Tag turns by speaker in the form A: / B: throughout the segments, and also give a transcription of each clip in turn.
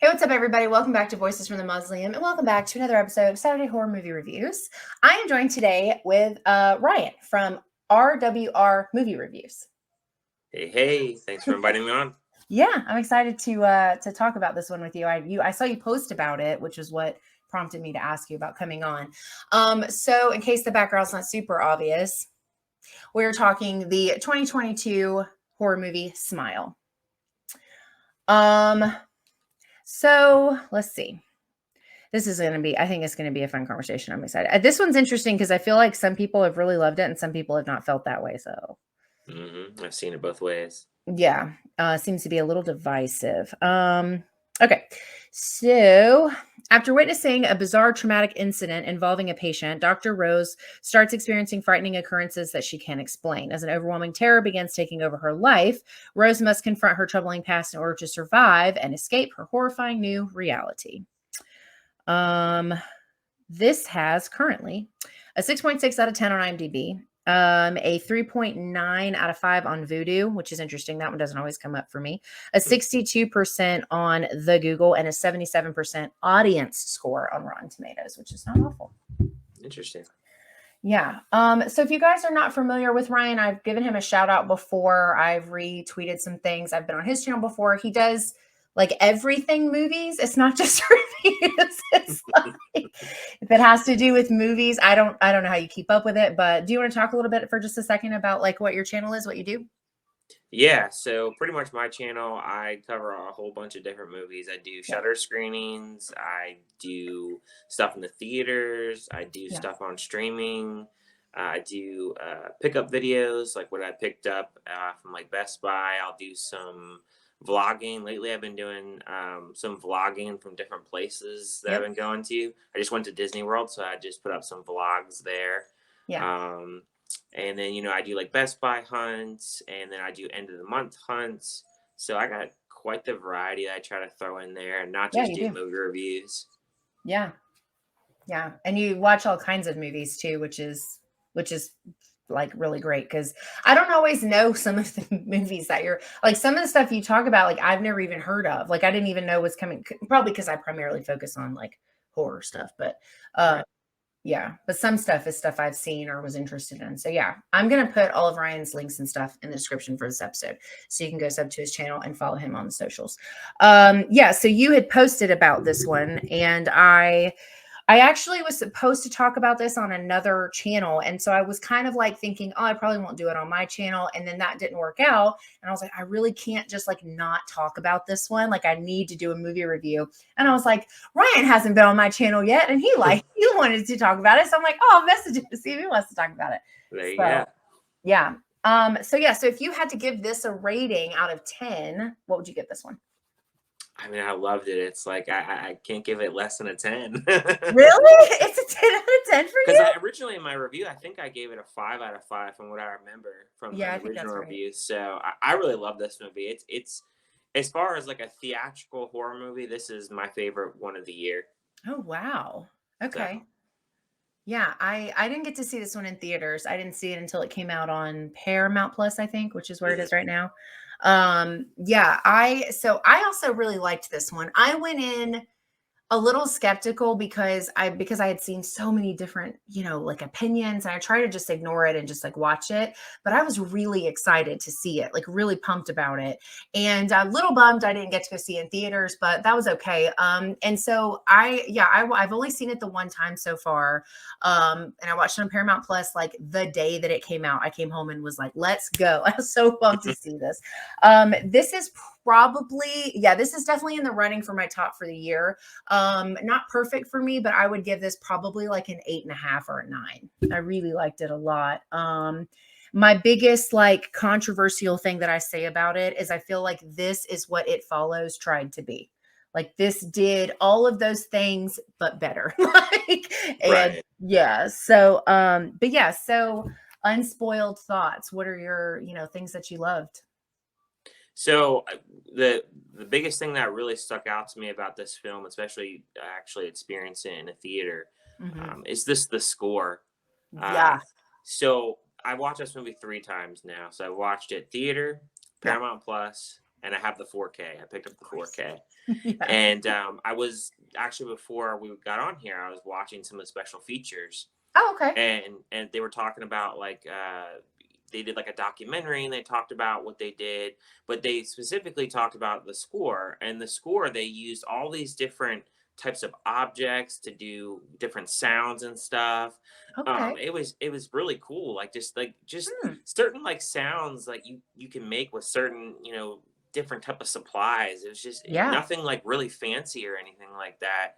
A: Hey, what's up, everybody? Welcome back to Voices from the Mausoleum, and welcome back to another episode of Saturday Horror Movie Reviews. I am joined today with Ryan from RWR Movie Reviews.
B: Hey, thanks for inviting me on.
A: Yeah, I'm excited to talk about this one with you. I saw you post about it, which is what prompted me to ask you about coming on. So in case the background's not super obvious, we're talking the 2022 horror movie Smile. So let's see. This is going to be, I think it's going to be a fun conversation. I'm excited. This one's interesting because I feel like some people have really loved it and some people have not felt that way. So
B: I've seen it both ways.
A: yeah, seems to be a little divisive. Okay. So after witnessing a bizarre traumatic incident involving a patient, Dr. Rose starts experiencing frightening occurrences that she can't explain. As an overwhelming terror begins taking over her life, Rose must confront her troubling past in order to survive and escape her horrifying new reality. This has currently a 6.6 out of 10 on IMDb, a 3.9 out of 5 on Vudu, which is interesting. That one doesn't always come up for me. A 62% on the Google and a 77% audience score on Rotten Tomatoes, which is not awful.
B: Interesting.
A: Yeah. So if you guys are not familiar with Ryan, I've given him a shout out before. I've retweeted some things. I've been on his channel before. He does like everything movies. It's not just reviews. It's like, if it has to do with movies, I don't know how you keep up with it, but do you want to talk a little bit for just a second about like what your channel is, what you do?
B: Yeah, so pretty much my channel, I cover a whole bunch of different movies. I do shutter screenings, I do stuff in the theaters, I do stuff on streaming, I do pickup videos, like what I picked up from like Best Buy. I'll do some vlogging. Lately, I've been doing some vlogging from different places that I've been going to. I just went to Disney World, so I just put up some vlogs there.
A: Yeah.
B: And then, I do like Best Buy hunts, and then I do end of the month hunts. So I got quite the variety that I try to throw in there and not just do movie reviews.
A: Yeah. Yeah. And you watch all kinds of movies too, which is like really great because I don't always know some of the movies that you're like, some of the stuff you talk about, like I've never even heard of. Like I didn't even know was coming, probably because I primarily focus on like horror stuff, but yeah, but some stuff is stuff I've seen or was interested in. So yeah, I'm going to put all of Ryan's links and stuff in the description for this episode. So you can go sub to his channel and follow him on the socials. Yeah, so you had posted about this one and I actually was supposed to talk about this on another channel. And so I was kind of like thinking, oh, I probably won't do it on my channel. And then that didn't work out. And I was like, I really can't just like not talk about this one. Like I need to do a movie review. And I was like, Ryan hasn't been on my channel yet. And he wanted to talk about it. So I'm like, oh, I'll message him to see if he wants to talk about it.
B: There you go.
A: Yeah. So if you had to give this a rating out of 10, what would you give this one?
B: I mean, I loved it. It's like I can't give it less than a 10.
A: Really? It's a 10 out of 10 for you?
B: Because originally in my review, I think I gave it a 5 out of 5 from what I remember from the original review. So I really love this movie. It's as far as like a theatrical horror movie, this is my favorite one of the year.
A: Oh, wow. Okay. So. Yeah, I didn't get to see this one in theaters. I didn't see it until it came out on Paramount Plus, I think, which is where it is right now. Yeah, I also really liked this one. I went in a little skeptical because I had seen so many different, like opinions, and I try to just ignore it and just like watch it. But I was really excited to see it, like really pumped about it. And a little bummed I didn't get to go see it in theaters, but that was okay. And so I've only seen it the one time so far. And I watched it on Paramount Plus like the day that it came out. I came home and was like, let's go. I was so pumped to see this. This is this is definitely in the running for my top for the year. Not perfect for me, but I would give this probably like an 8.5 or a 9. I really liked it a lot. My biggest like controversial thing that I say about it is I feel like this is what It Follows tried to be. Like this did all of those things, but better. So unspoiled thoughts. What are your, things that you loved?
B: So the biggest thing that really stuck out to me about this film, especially actually experiencing it in a theater, is the score.
A: Yeah.
B: So I watched this movie 3 times now. So I watched it theater, Paramount Plus, and I have the 4K. I picked up
A: Of
B: the
A: course.
B: 4K.
A: Yeah.
B: And I was actually, before we got on here, I was watching some of the special features,
A: Oh, okay.
B: and they were talking about like they did like a documentary, and they talked about what they did, but they specifically talked about the score. And the score, they used all these different types of objects to do different sounds and stuff.
A: Okay.
B: It was really cool, like just
A: Hmm.
B: certain like sounds like you can make with certain, different type of supplies. It was just
A: Yeah.
B: nothing like really fancy or anything like that.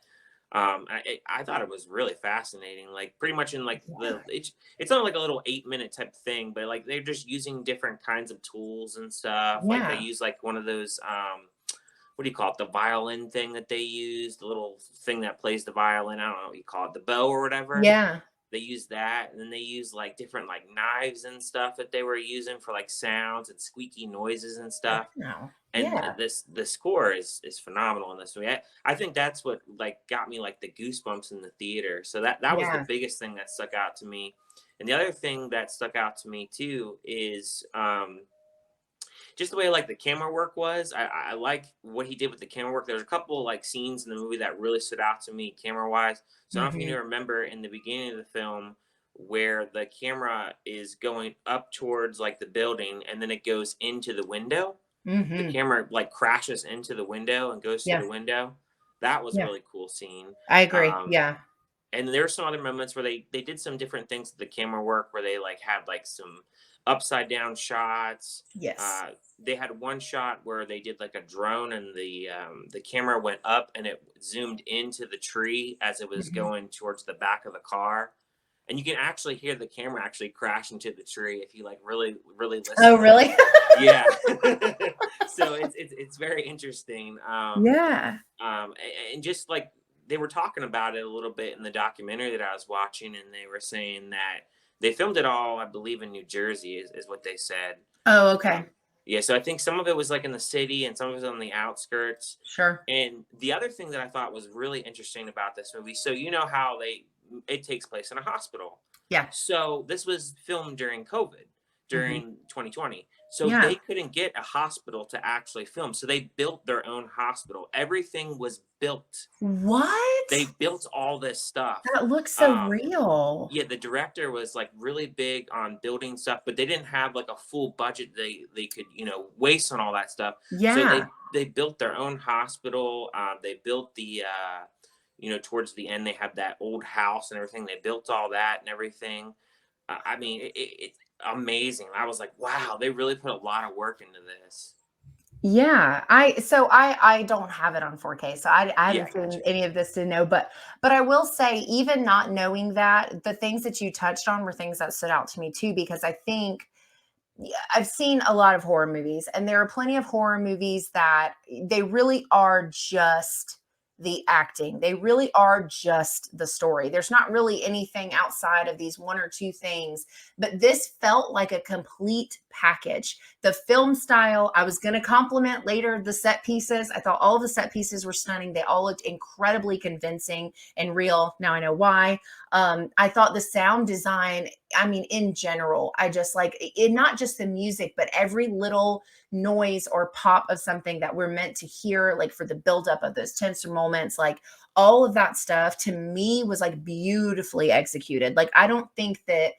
B: I thought it was really fascinating. Like pretty much in like
A: Yeah.
B: it's not like a little 8 minute type thing, but like they're just using different kinds of tools and stuff. Like they
A: Yeah.
B: use like one of those what do you call it? The violin thing that they use, the little thing that plays the violin. I don't know what you call it, the bow or whatever.
A: Yeah.
B: They use that, and then they use like different like knives and stuff that they were using for like sounds and squeaky noises and stuff.
A: Wow.
B: And
A: Yeah.
B: the score is phenomenal in this movie. I think that's what like got me like the goosebumps in the theater. So that was the
A: Yeah.
B: biggest thing that stuck out to me. And the other thing that stuck out to me too is just the way like the camera work was. I like what he did with the camera work. There's a couple like scenes in the movie that really stood out to me camera wise. So I don't know if you
A: Mhm.
B: remember in the beginning of the film where the camera is going up towards like the building, and then it goes into the window. The
A: Mhm.
B: camera like crashes into the window and goes through
A: Yeah.
B: the window. That was a
A: Yeah.
B: really cool scene.
A: I agree.
B: Um,
A: Yeah.
B: and there were some other moments where they did some different things with the camera work, where they like had like some upside down shots.
A: Yes.
B: They had one shot where they did like a drone, and the camera went up and it zoomed into the tree as it was
A: Mhm.
B: going towards the back of the car, and you can actually hear the camera actually crash into the tree if you like really
A: Oh,
B: listen.
A: really?
B: Yeah. So it's very interesting.
A: Yeah.
B: And just like they were talking about it a little bit in the documentary that I was watching, and they were saying that they filmed it all, I believe, in New Jersey, is what they said.
A: Oh,
B: Um,
A: okay.
B: yeah, so I think some of it was like in the city, and some of it was on the outskirts.
A: Sure.
B: And the other thing that I thought was really interesting about this movie, so you know how it takes place in a hospital.
A: Yeah.
B: So this was filmed during COVID,
A: Mhm.
B: during 2020. So
A: Yeah.
B: they couldn't get a hospital to actually film. So they built their own hospital. Everything was built. They
A: What?
B: built all this stuff.
A: That looks so
B: Um,
A: real.
B: yeah, the director was like really big on building stuff, but they didn't have like a full budget they could, waste on all that stuff. So
A: Yeah.
B: they built their own hospital. They built towards the end they have that old house and everything. They built all that and everything. I mean, it's amazing. I was like, wow, they really put a lot of work into this.
A: Yeah, I don't have it on 4K, so I
B: Yeah, I
A: haven't
B: got
A: seen
B: you.
A: any of this to know, but I will say, even not knowing that, the things that you touched on were things that stood out to me too, because I think, yeah, I've seen a lot of horror movies, and there are plenty of horror movies that they really are just the acting. They really are just the story. There's not really anything outside of these one or two things, but this felt like a complete package. The film style, I was going to compliment later the set pieces. I thought all the set pieces were stunning. They all looked incredibly convincing and real. Now I know why. I thought the sound design, I mean, in general, I just like it, not just the music, but every little noise or pop of something that we're meant to hear, like for the buildup of those tenser moments, like all of that stuff to me was like beautifully executed. Like I don't think that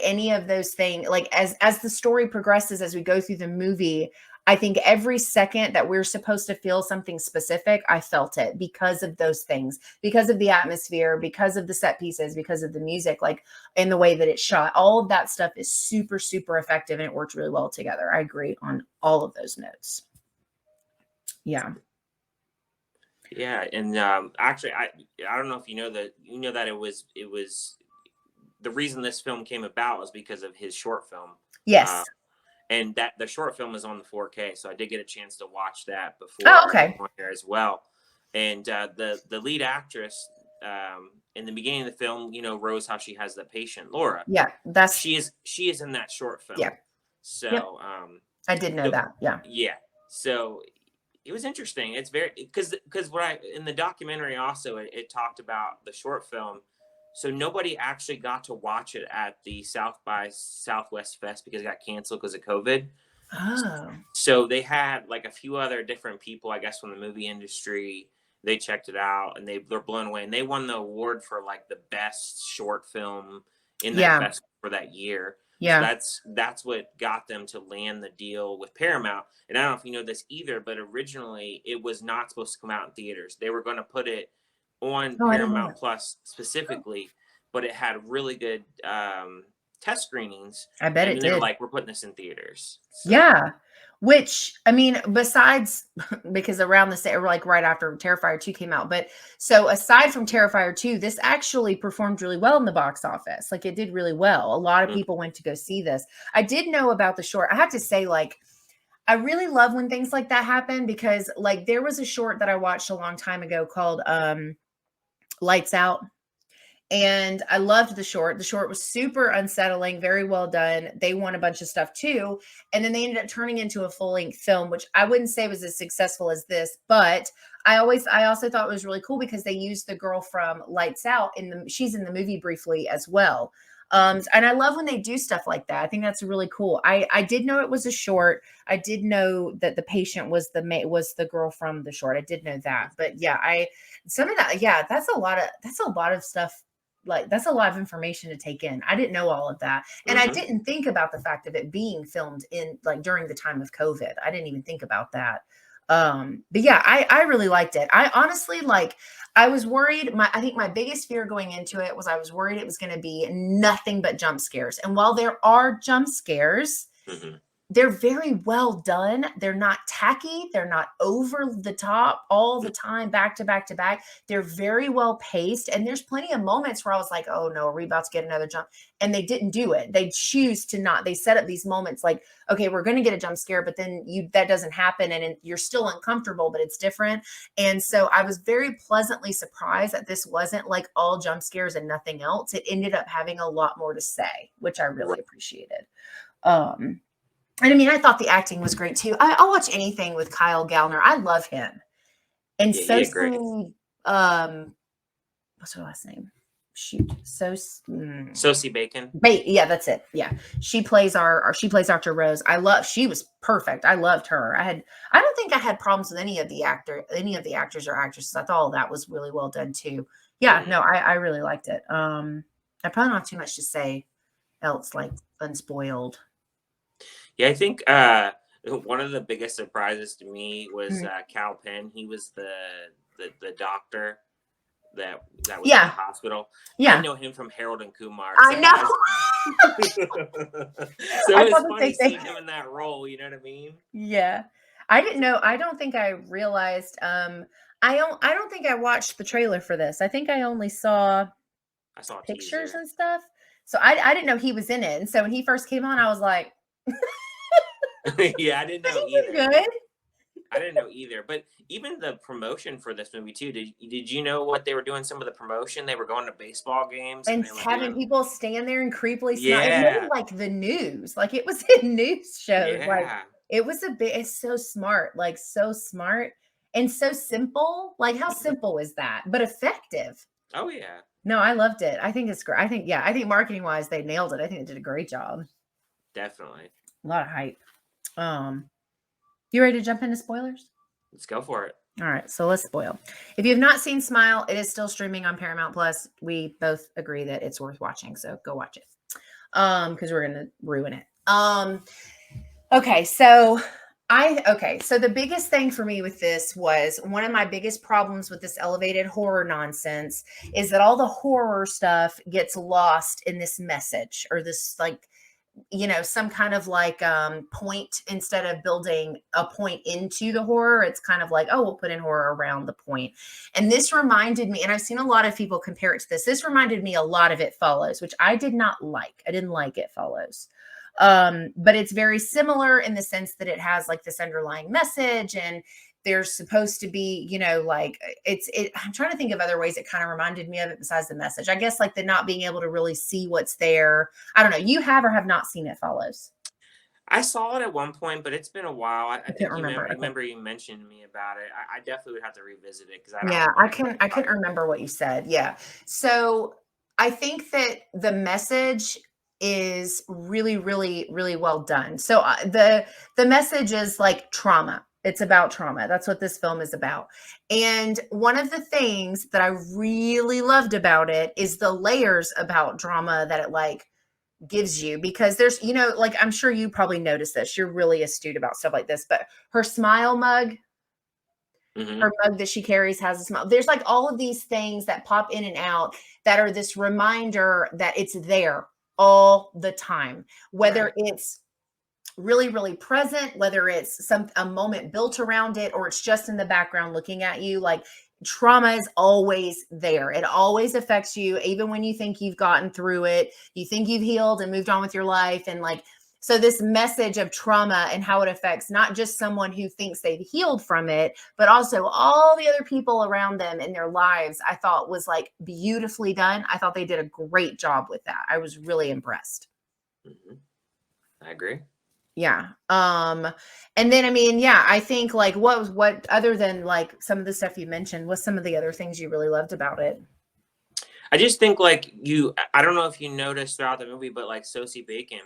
A: any of those things, like as the story progresses, as we go through the movie, I think every second that we're supposed to feel something specific, I felt it because of those things, because of the atmosphere, because of the set pieces, because of the music, like in the way that it's shot. All of that stuff is super, super effective, and it worked really well together. I agree on all of those notes. Yeah.
B: Yeah, and actually, I don't know if you know that it was the reason this film came about was because of his short film. Uh,
A: Yes.
B: and that the short film is on the 4K, so I did get a chance to watch that
A: Oh,
B: before I came
A: okay.
B: on here as well. And the lead actress in the beginning of the film, Rose, how she has the patient Laura.
A: Yeah. That's,
B: She is in that short
A: yeah.
B: film.
A: Yep.
B: So
A: I did know
B: so
A: that. Yeah.
B: yeah, so it was interesting. It's very because what I in the documentary also it talked about the short film. So nobody actually got to watch it at the South by Southwest Fest because it got canceled because of COVID.
A: Oh.
B: So they had like a few other different people, I guess, from the movie industry. They checked it out and they're blown away. And they won the award for like the best short film in that
A: Yeah.
B: festival for that year. So
A: Yeah.
B: that's what got them to land the deal with Paramount. And I don't know if you know this either, but originally it was not supposed to come out in theaters. They were going to put it on
A: Oh, I didn't know
B: Paramount
A: that.
B: Plus
A: Oh,
B: specifically, but it had really good test screenings.
A: I bet
B: And
A: it
B: then they were
A: did.
B: like, we're putting this in theaters. So
A: Yeah. Which, I mean, besides because around the same, like right after Terrifier 2 came out, but so aside from Terrifier 2, this actually performed really well in the box office. Like it did really well. A lot of
B: mm,
A: people went to go see this. I did know about the short. I have to say, like, I really love when things like that happen because like there was a short that I watched a long time ago called Lights Out. And I loved the short. The short was super unsettling, very well done. They won a bunch of stuff too. And then they ended up turning into a full-length film, which I wouldn't say was as successful as this, but I also thought it was really cool because they used the girl from Lights Out she's in the movie briefly as well. And I love when they do stuff like that. I think that's really cool. I did know it was a short. I did know that the patient was the girl from the short. I did know that. But yeah, some of that, yeah, that's a lot of stuff, like that's a lot of information to take in. I didn't know all of that. And I
B: mhm.
A: didn't think about the fact of it being filmed in like during the time of COVID. I didn't even think about that. But yeah, I really liked it. I honestly like I was worried. I think my biggest fear going into it was I was worried it was going to be nothing but jump scares. And while there are jump scares,
B: Mhm.
A: they're very well done. They're not tacky. They're not over the top all the time, back to back to back. They're very well paced. And there's plenty of moments where I was like, oh no, are we about to get another jump? And they didn't do it. They choose to not. They set up these moments like, okay, we're going to get a jump scare, but then that doesn't happen. And you're still uncomfortable, but it's different. And so I was very pleasantly surprised that this wasn't like all jump scares and nothing else. It ended up having a lot more to say, which I really
B: Right.
A: appreciated. Um, and I mean, I thought the acting was great too. I'll watch anything with Kyle Gallner. I love him. And
B: Yeah, he did great.
A: what's her last name? Shoot,
B: Sosie Bacon.
A: yeah, that's it. Yeah, she plays she plays Dr. Rose. She was perfect. I loved her. I don't think I had problems with any of the actors or actresses. I thought all that was really well done too. Yeah,
B: Mhm.
A: no, I really liked it. I probably don't have too much to say else, like unspoiled.
B: Yeah, I think one of the biggest surprises to me was
A: Mm.
B: Cal Penn. He was the doctor that was at the
A: Yeah,
B: hospital. I
A: yeah,
B: know him from Harold and Kumar.
A: I
B: So I was,
A: know.
B: so
A: I
B: it was
A: thought the
B: funny
A: same
B: seeing
A: thing.
B: him in that role. You know what I mean?
A: Yeah. I didn't know. I don't think I realized. I don't think I watched the trailer for this. I think I only saw
B: I saw a
A: pictures
B: teaser.
A: and stuff. So I didn't know he was in it. And so when he first came on, I was like,
B: Yeah, I didn't know
A: he
B: either.
A: did good.
B: I didn't know either. But even the promotion for this movie too. Did you know what they were doing? Some of the promotion they were going to baseball games and
A: And
B: they were
A: having
B: doing.
A: people stand there and creepily smile. It made
B: Yeah,
A: like the news. Like it was in news shows. Like
B: yeah.
A: it was a bit, it's so smart, like so smart and so simple. Like how
B: Mhm.
A: simple is that? But effective.
B: Oh yeah,
A: No, I loved it. I think it's great. I think, yeah, I think marketing wise, they nailed it. I think they did a great job.
B: definitely.
A: A lot of hype. Um, you ready to jump into spoilers?
B: Let's go for it.
A: All right, so let's spoil. If you have not seen Smile, it is still streaming on Paramount Plus. We both agree that it's worth watching, so go watch it. Because we're gonna ruin it. Okay, so so the biggest thing for me with this was one of my biggest problems with this elevated horror nonsense is that all the horror stuff gets lost in this message or this like some kind of like point instead of building a point into the horror. It's kind of like, oh, we'll put in horror around the point. And this reminded me, and I've seen a lot of people compare it to this. This reminded me a lot of It Follows, which I did not like. I didn't like It Follows. But it's very similar in the sense that it has like this underlying message and there's supposed to be, like I'm trying to think of other ways it kind of reminded me of it besides the message. I guess like the not being able to really see what's there. I don't know. You have or have not seen It Follows?
B: I saw it at one point, but it's been a while. I
A: I can't
B: think
A: remember.
B: I
A: Okay.
B: remember you mentioned me about it. I definitely would have to revisit it because I don't
A: Yeah,
B: remember
A: I
B: anything
A: can I
B: about
A: couldn't
B: it.
A: remember what you said. Yeah. So I think that the message is really, really, really well done. So the message is like trauma. It's about trauma. That's what this film is about. And one of the things that I really loved about it is the layers about drama that it like gives you, because there's, like, I'm sure you probably noticed this. You're really astute about stuff like this, but her smile mug,
B: Hmm.
A: her mug that she carries has a smile. There's like all of these things that pop in and out that are this reminder that it's there all the time, whether
B: Right.
A: it's really, really present, whether it's a moment built around it or it's just in the background looking at you. Like, trauma is always there. It always affects you, even when you think you've gotten through it, you think you've healed and moved on with your life. And like, so this message of trauma and how it affects not just someone who thinks they've healed from it, but also all the other people around them in their lives, I thought was like beautifully done. I thought they did a great job with that. I was really impressed.
B: Hmm. I agree.
A: Yeah. And then I mean, yeah, I think like what other than like some of the stuff you mentioned, what's some of the other things you really loved about it?
B: I just think like I don't know if you noticed throughout the movie, but like Sosie Bacon,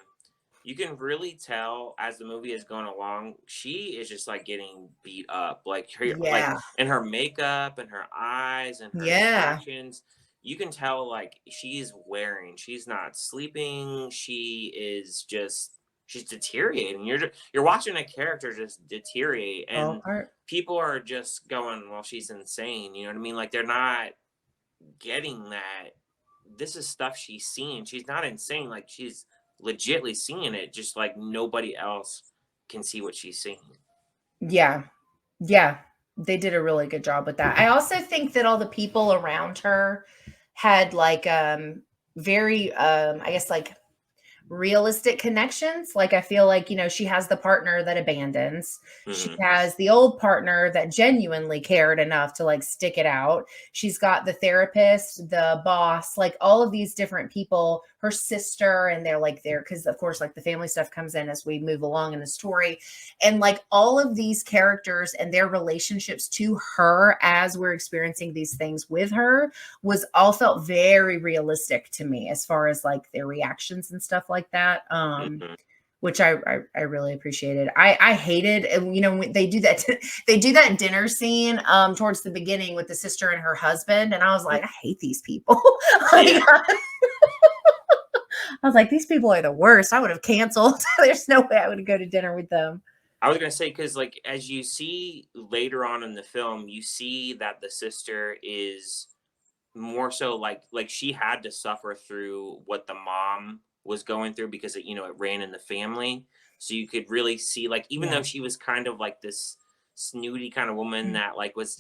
B: you can really tell as the movie is going along, she is just like getting beat up. Like her, like
A: Yeah.
B: in her makeup and her eyes and her
A: Yeah.
B: expressions, you can tell like she's wearing. She's not sleeping. She's deteriorating. You're watching a character just deteriorate,
A: Fall
B: and
A: apart.
B: people are just going, "Well, she's insane." You know what I mean? Like they're not getting that this is stuff she's seen. She's not insane. Like she's legitly seeing it, just like nobody else can see what she's seeing.
A: Yeah. Yeah. They did a really good job with that. I also think that all the people around her had like very I guess like realistic connections. Like, I feel like, she has the partner that abandons. She
B: Hmm.
A: has the old partner that genuinely cared enough to like stick it out. She's got the therapist, the boss, like all of these different people, her sister, and they're like there because of course like the family stuff comes in as we move along in the story. And like all of these characters and their relationships to her as we're experiencing these things with her was all felt very realistic to me as far as like their reactions and stuff like that.
B: Hmm.
A: Which I really appreciated. I hated, when they do that, they do that dinner scene towards the beginning with the sister and her husband, and I was like, I hate these people. Like,
B: Yeah.
A: I was like, these people are the worst. I would have canceled. There's no way I would go to dinner with them.
B: I was gonna say because like as you see later on in the film, you see that the sister is more so like she had to suffer through what the mom was going through because it ran in the family. So you could really see like even
A: Yeah.
B: though she was kind of like this snooty kind of woman
A: Mm.
B: that like was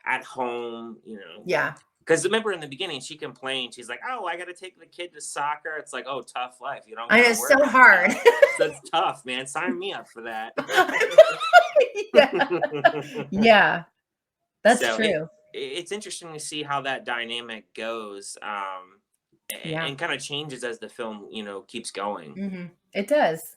B: at home,
A: Yeah.
B: because remember in the beginning she complained, she's like, oh, I got to take the kid to soccer. It's like, oh, tough life, you don't
A: I
B: got
A: know,
B: to work
A: so
B: and
A: hard.
B: stuff. So it's tough, man. Sign me up for that.
A: Yeah. Yeah. That's
B: So
A: true.
B: it's interesting to see how that dynamic goes,
A: Yeah.
B: and kind of changes as the film keeps going.
A: It does.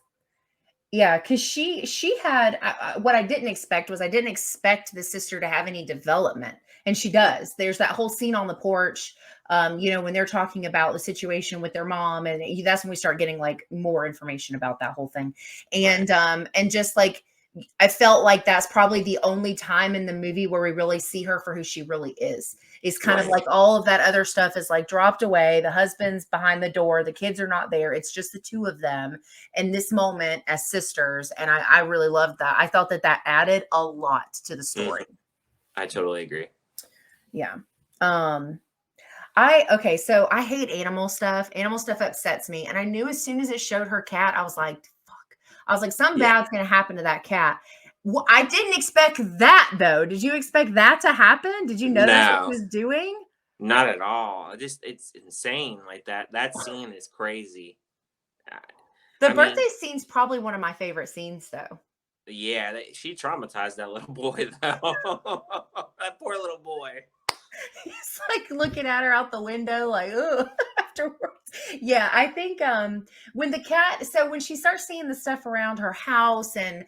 A: Yeah, because she had what I didn't expect was I didn't expect the sister to have any development, and she
B: Mm.
A: does. There's that whole scene on the porch, when they're talking about the situation with their mom, and that's when we start getting like more information about that whole thing,
B: Right.
A: and just like I felt like that's probably the only time in the movie where we really see her for who she really is. Is kind of
B: Right.
A: like all of that other stuff is like dropped away. The husband's behind the door. The kids are not there. It's just the two of them in this moment as sisters. And I really loved that. I thought that added a lot to the
B: Hmm.
A: story.
B: I totally agree.
A: Yeah. Um, okay, so I hate animal stuff. Animal stuff upsets me. And I knew as soon as it showed her cat, I was like, fuck. I was like, something
B: Yeah.
A: bad's gonna happen to that cat. Well, I didn't expect that though. Did you expect that to happen? Did you know that's what she
B: No,
A: was doing?
B: not at all. It's insane. Like that scene is crazy. I
A: The
B: I mean,
A: birthday scene's probably one of my favorite scenes though.
B: yeah, she traumatized that little boy though. That poor little boy.
A: He's like looking at her out the window, like, oh, afterwards. Yeah, I think when the cat, so when she starts seeing the stuff around her house and,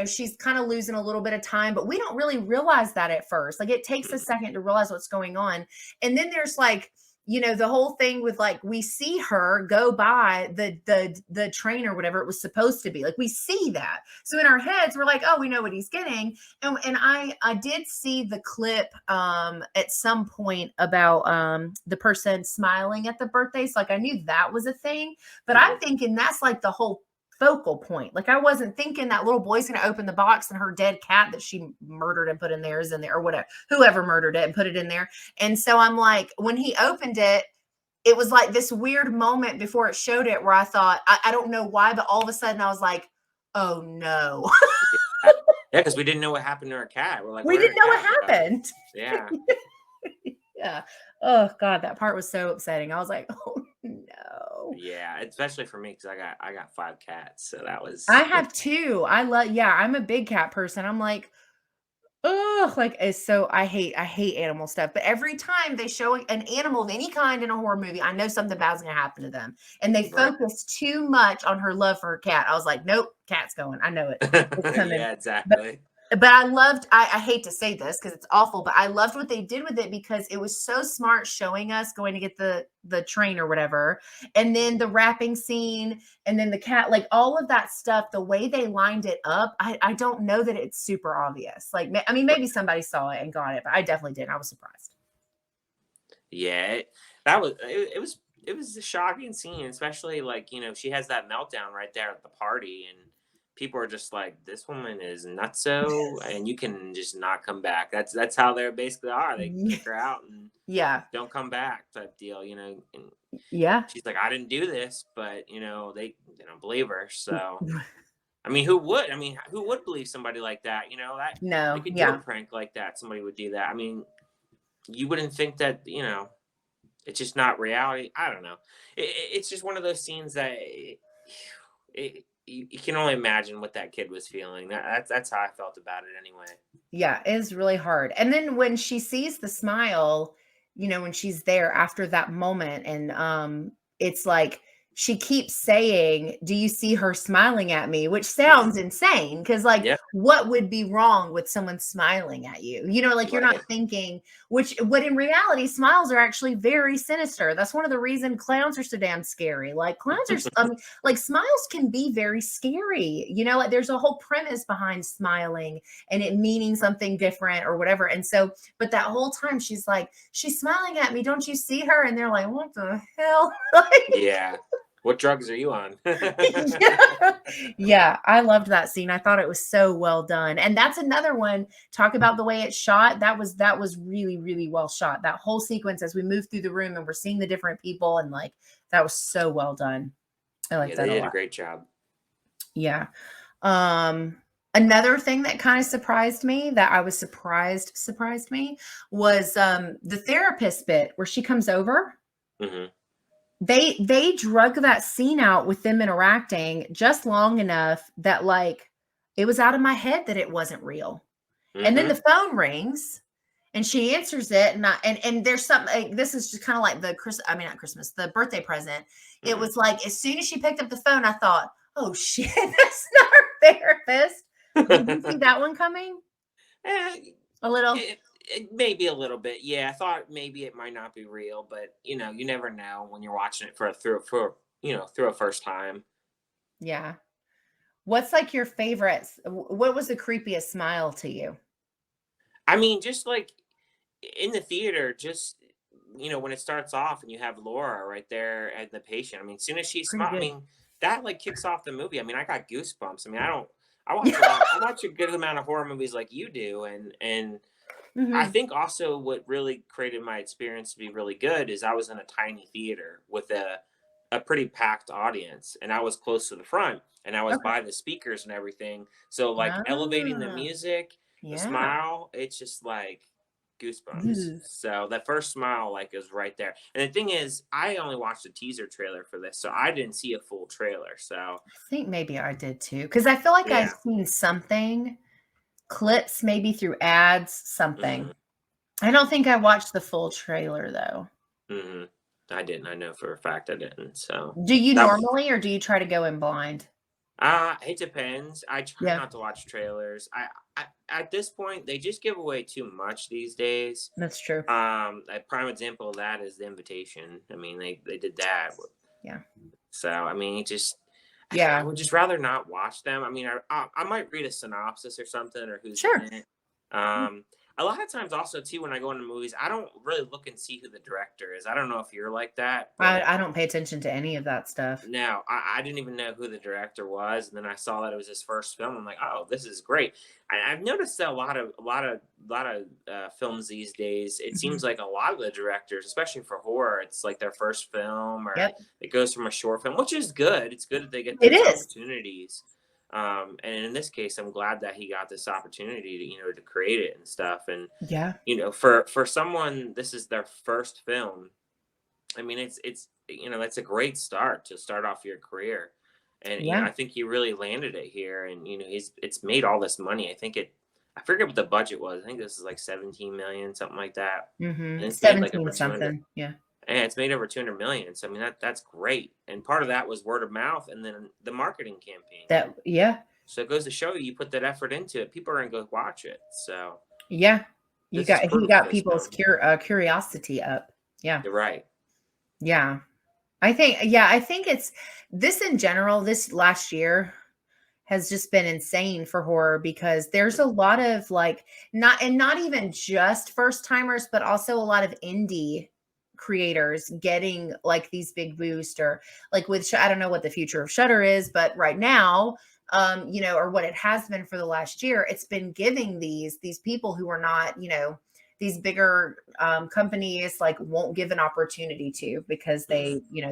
A: she's kind of losing a little bit of time, but we don't really realize that at first. Like, it takes a
B: Mhm.
A: second to realize what's going on. And then there's like, you know, the whole thing with like we see her go by the train or whatever it was supposed to be. Like we see that. So in our heads, we're like, oh, we know what he's getting. And I did see the clip at some point about the person smiling at the birthday. So like I knew that was a thing, but I'm thinking that's like the whole focal point. Like I wasn't thinking that little boy's going to open the box and her dead cat that she murdered and put in there is in there, or whatever, whoever murdered it and put it in there. And so I'm like, when he opened it, it was like this weird moment before it showed it where I thought, I don't know why, but all of a sudden I was like, oh no.
B: Yeah, because we didn't know what happened to our cat. We're like,
A: We didn't know what happened.
B: Yeah.
A: Yeah. Oh God, that part was so upsetting. I was like, oh no.
B: Yeah, especially for me because I got 5 cats, so that
A: I
B: was
A: have 2. Yeah, I'm a big cat person. I'm like, oh, like it's so I hate animal stuff. But every time they show an animal of any kind in a horror movie, I know something bad's gonna happen to them. And they
B: right.
A: focus too much on her love for her cat. I was like, nope, cat's going. I know it. It's coming.
B: Yeah, exactly.
A: But I loved, I hate to say this because it's awful, but I loved what they did with it because it was so smart showing us going to get the train or whatever. And then the wrapping scene and then the cat, like all of that stuff, the way they lined it up, I don't know that it's super obvious. Like, I mean, maybe somebody saw it and got it, but I definitely didn't. I was surprised.
B: Yeah, it was a shocking scene, especially like, she has that meltdown right there at the party and people are just like, this woman is nutso and you can just not come back. That's how they basically are. They kick her out and
A: Yeah.
B: don't come back type deal, and
A: Yeah.
B: she's like, I didn't do this, but they don't believe her. So I mean, who would? I mean, who would believe somebody like that? That they
A: No.
B: could do a
A: Yeah.
B: prank like that. Somebody would do that. I mean, you wouldn't think that, it's just not reality. I don't know. It's just one of those scenes that you can only imagine what that kid was feeling. That's how I felt about it anyway.
A: Yeah, it is really hard. And then when she sees the smile, when she's there after that moment and it's like she keeps saying, "Do you see her smiling at me?" which sounds insane cuz like
B: Yeah,
A: what would be wrong with someone smiling at you? Like you're not
B: right.
A: thinking what in reality smiles are actually very sinister. That's one of the reasons clowns are so damn scary. Like clowns are like smiles can be very scary. Like there's a whole premise behind smiling and it meaning something different or whatever. And so, but that whole time she's like, she's smiling at me. Don't you see her? And they're like, what the hell?
B: Yeah. What drugs are you on?
A: yeah. Yeah, I loved that scene. I thought it was so well done. And that's another one. Talk about the way it's shot. That was really, really well shot. That whole sequence as we move through the room and we're seeing the different people and like that was so well done. I like
B: Yeah,
A: that
B: they
A: a
B: did a
A: lot.
B: great job.
A: Yeah. Another thing that kind of surprised me that I was surprised me was the therapist bit where she comes over.
B: Hmm.
A: They drug that scene out with them interacting just long enough that like it was out of my head that it wasn't real. And then
B: Hmm.
A: the phone rings and she answers it and there's something like, this is just kind of like not Christmas, the birthday present. It
B: Hmm.
A: was like as soon as she picked up the phone, I thought, oh shit, that's not her therapist. Did you see that one coming? A little?
B: It may be a little bit. Yeah, I thought maybe it might not be real, but you never know when you're watching it through a first time.
A: Yeah. What's like your favorite? What was the creepiest smile to you?
B: I mean, just like in the theater, just when it starts off and you have Laura right there at the patient. I mean, as soon as she
A: Pretty
B: smiles, I
A: good.
B: mean, that like kicks off the movie. I mean, I got goosebumps. I mean, I don't. I watch a lot. I watch a good amount of horror movies like you do, and I
A: Hmm.
B: think also what really created my experience to be really good is I was in a tiny theater with a pretty packed audience, and I was close to the front, and I was
A: Okay.
B: by the speakers and everything. So like elevating the
A: Ah,
B: music, the
A: yeah.
B: smile, it's just like goosebumps.
A: Ugh.
B: So that first smile like is right there. And the thing is, I only watched a teaser trailer for this, so I didn't see a full trailer. So
A: I think maybe I did too, because I feel like I've
B: yeah.
A: seen something, clips maybe through ads,
B: Hmm.
A: something. I don't think I watched the full trailer though.
B: Hmm. I didn't. I know for a fact I didn't. So
A: Do you
B: that
A: normally or do you try to go in blind?
B: It depends. I try
A: Yeah,
B: not to watch trailers. I at this point they just give away too much these days.
A: that's true.
B: A prime example of that is The Invitation. I mean, they did that.
A: Yeah.
B: So I mean, it just I
A: Yeah.
B: would just rather not watch them. I mean, I might read a synopsis or something or who's in
A: Sure.
B: it. Um, a lot of times also too when I go into movies, I don't really look and see who the director is. I don't know if you're like that, but
A: I don't pay attention to any of that stuff.
B: no, I didn't even know who the director was, and then I saw that it was his first film. I'm like, oh, this is great. I've noticed that a lot of films these days. It
A: Mhm.
B: seems like a lot of the directors, especially for horror, it's like their first film, or
A: Yep.
B: it goes from a short film, which is good. It's good that they get
A: It
B: those
A: is.
B: opportunities. And in this case, I'm glad that he got this opportunity to to create it and stuff. And
A: Yeah.
B: for someone, this is their first film. I mean, it's that's a great start to start off your career, and
A: Yeah.
B: I think he really landed it here, and it's made all this money. I forget what the budget was. I think this is like 17 million, something like that, and
A: Mhm.
B: it's made like over
A: 17
B: 200.
A: something. Yeah.
B: And it's made over 200 million. So I mean that's great, and part of that was word of mouth, and then the marketing campaign.
A: Yeah.
B: So it goes to show you put that effort into it, people are gonna go watch it. So
A: Yeah.
B: this is
A: He
B: proof of
A: got
B: this
A: people's
B: film.
A: curiosity up. Yeah.
B: You're right.
A: Yeah. I think it's this in general, this last year has just been insane for horror because there's a lot of like not even just first timers, but also a lot of indie creators getting like these big boosts or like with I don't know what the future of Shutter is, but right now, or what it has been for the last year, it's been giving these people who are not, these bigger companies like won't give an opportunity to because
B: Hmm.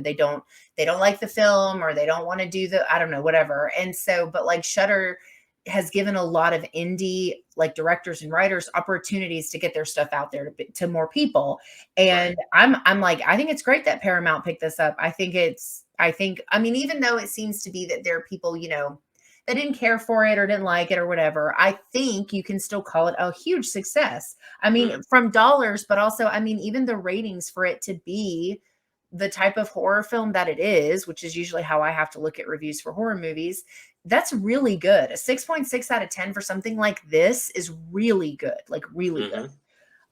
A: they don't like the film or they don't want to do the I don't know whatever. And so but like Shutter has given a lot of indie like directors and writers opportunities to get their stuff out there to more people. And
B: Right.
A: I'm like I think it's great that Paramount picked this up. I mean even though it seems to be that there are people, that didn't care for it or didn't like it or whatever, I think you can still call it a huge success. I mean,
B: Mm.
A: from dollars, but also, I mean, even the ratings for it to be the type of horror film that it is, which is usually how I have to look at reviews for horror movies, that's really good. A 6.6 out of 10 for something like this is really good, like really good.
B: Hmm.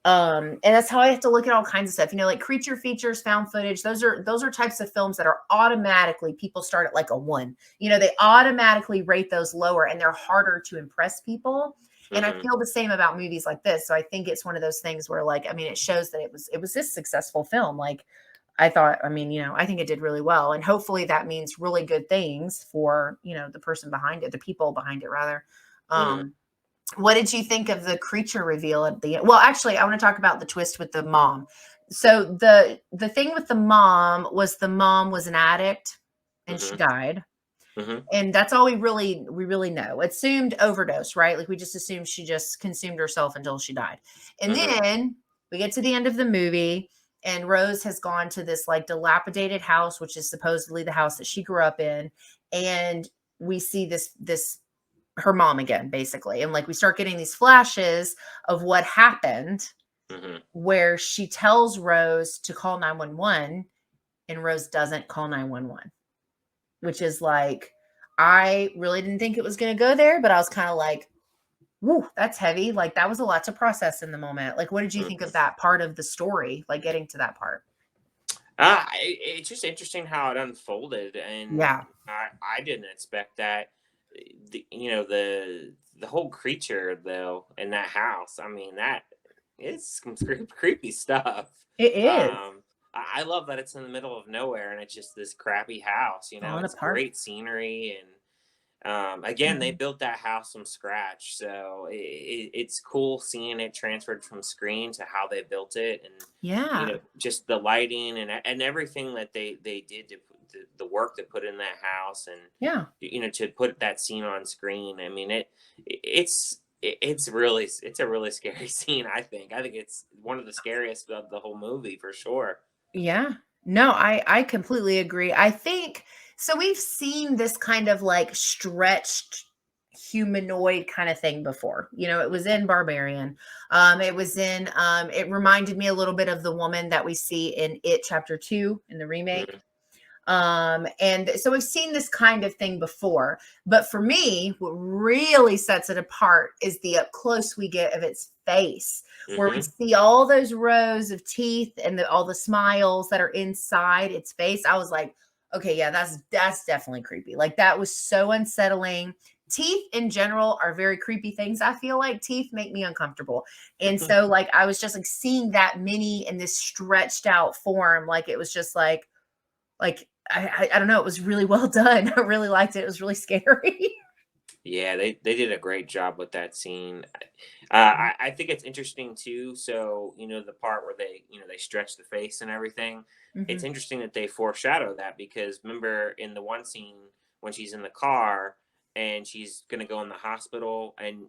A: And that's how I have to look at all kinds of stuff, like creature features, found footage. Those are types of films that are automatically people start at like a 1. They automatically rate those lower and they're harder to impress people. And I
B: Hmm.
A: feel the same about movies like this. So I think it's one of those things where like, I mean, it shows that it was this successful film. Like I thought, I mean, I think it did really well. And hopefully that means really good things for, the person behind it, the people behind it rather.
B: Hmm.
A: What did you think of the creature reveal at the end? Well, actually, I want to talk about the twist with the mom. So the thing with the mom was an addict and she
B: Hmm.
A: died.
B: Hmm.
A: And that's all we really know. Assumed overdose, right? Like we just assumed she just consumed herself until she died. And
B: Hmm.
A: then we get to the end of the movie and Rose has gone to this like dilapidated house, which is supposedly the house that she grew up in. And we see this her mom again, basically. And like we start getting these flashes of what happened
B: Hmm.
A: where she tells Rose to call 911 and Rose doesn't call 911, which is like, I really didn't think it was going to go there, but I was kind of like, woo, that's heavy. Like that was a lot to process in the moment. Like, what did you think of
B: Hmm.
A: that part of the story? Like getting to that part?
B: It's just interesting how it unfolded, and
A: Yeah.
B: I didn't expect that. The whole creature though in that house. I mean that it's some creepy stuff.
A: It is
B: I love that it's in the middle of nowhere and it's just this crappy house.
A: falling
B: It's
A: apart.
B: great scenery and again, they
A: Mhm.
B: built that house from scratch, so it's cool seeing it transferred from screen to how they built it, and
A: Yeah.
B: just the lighting and everything that they did the work they put in that house, and
A: Yeah.
B: to put that scene on screen. I mean, it's a really scary scene. I think it's one of the scariest of the whole movie for sure.
A: Yeah. No, I completely agree. I think so we've seen this kind of like stretched humanoid kind of thing before. It was in Barbarian. It reminded me a little bit of the woman that we see in It Chapter 2 in the remake.
B: Mhm.
A: And so we've seen this kind of thing before. But for me, what really sets it apart is the up close we get of its face, where we
B: Mm-hmm.
A: see all those rows of teeth and all the smiles that are inside its face. I was like, okay, yeah, that's definitely creepy. Like that was so unsettling. Teeth in general are very creepy things. I feel like teeth make me uncomfortable. And so like I was just like seeing that mini in this stretched out form, like it was just like I don't know, it was really well done. I really liked it. It was really scary.
B: Yeah, they did a great job with that scene. I think it's interesting too. So the part where they stretch the face and everything. It's
A: Mhm.
B: interesting that they foreshadow that because remember in the one scene when she's in the car and she's gonna go in the hospital and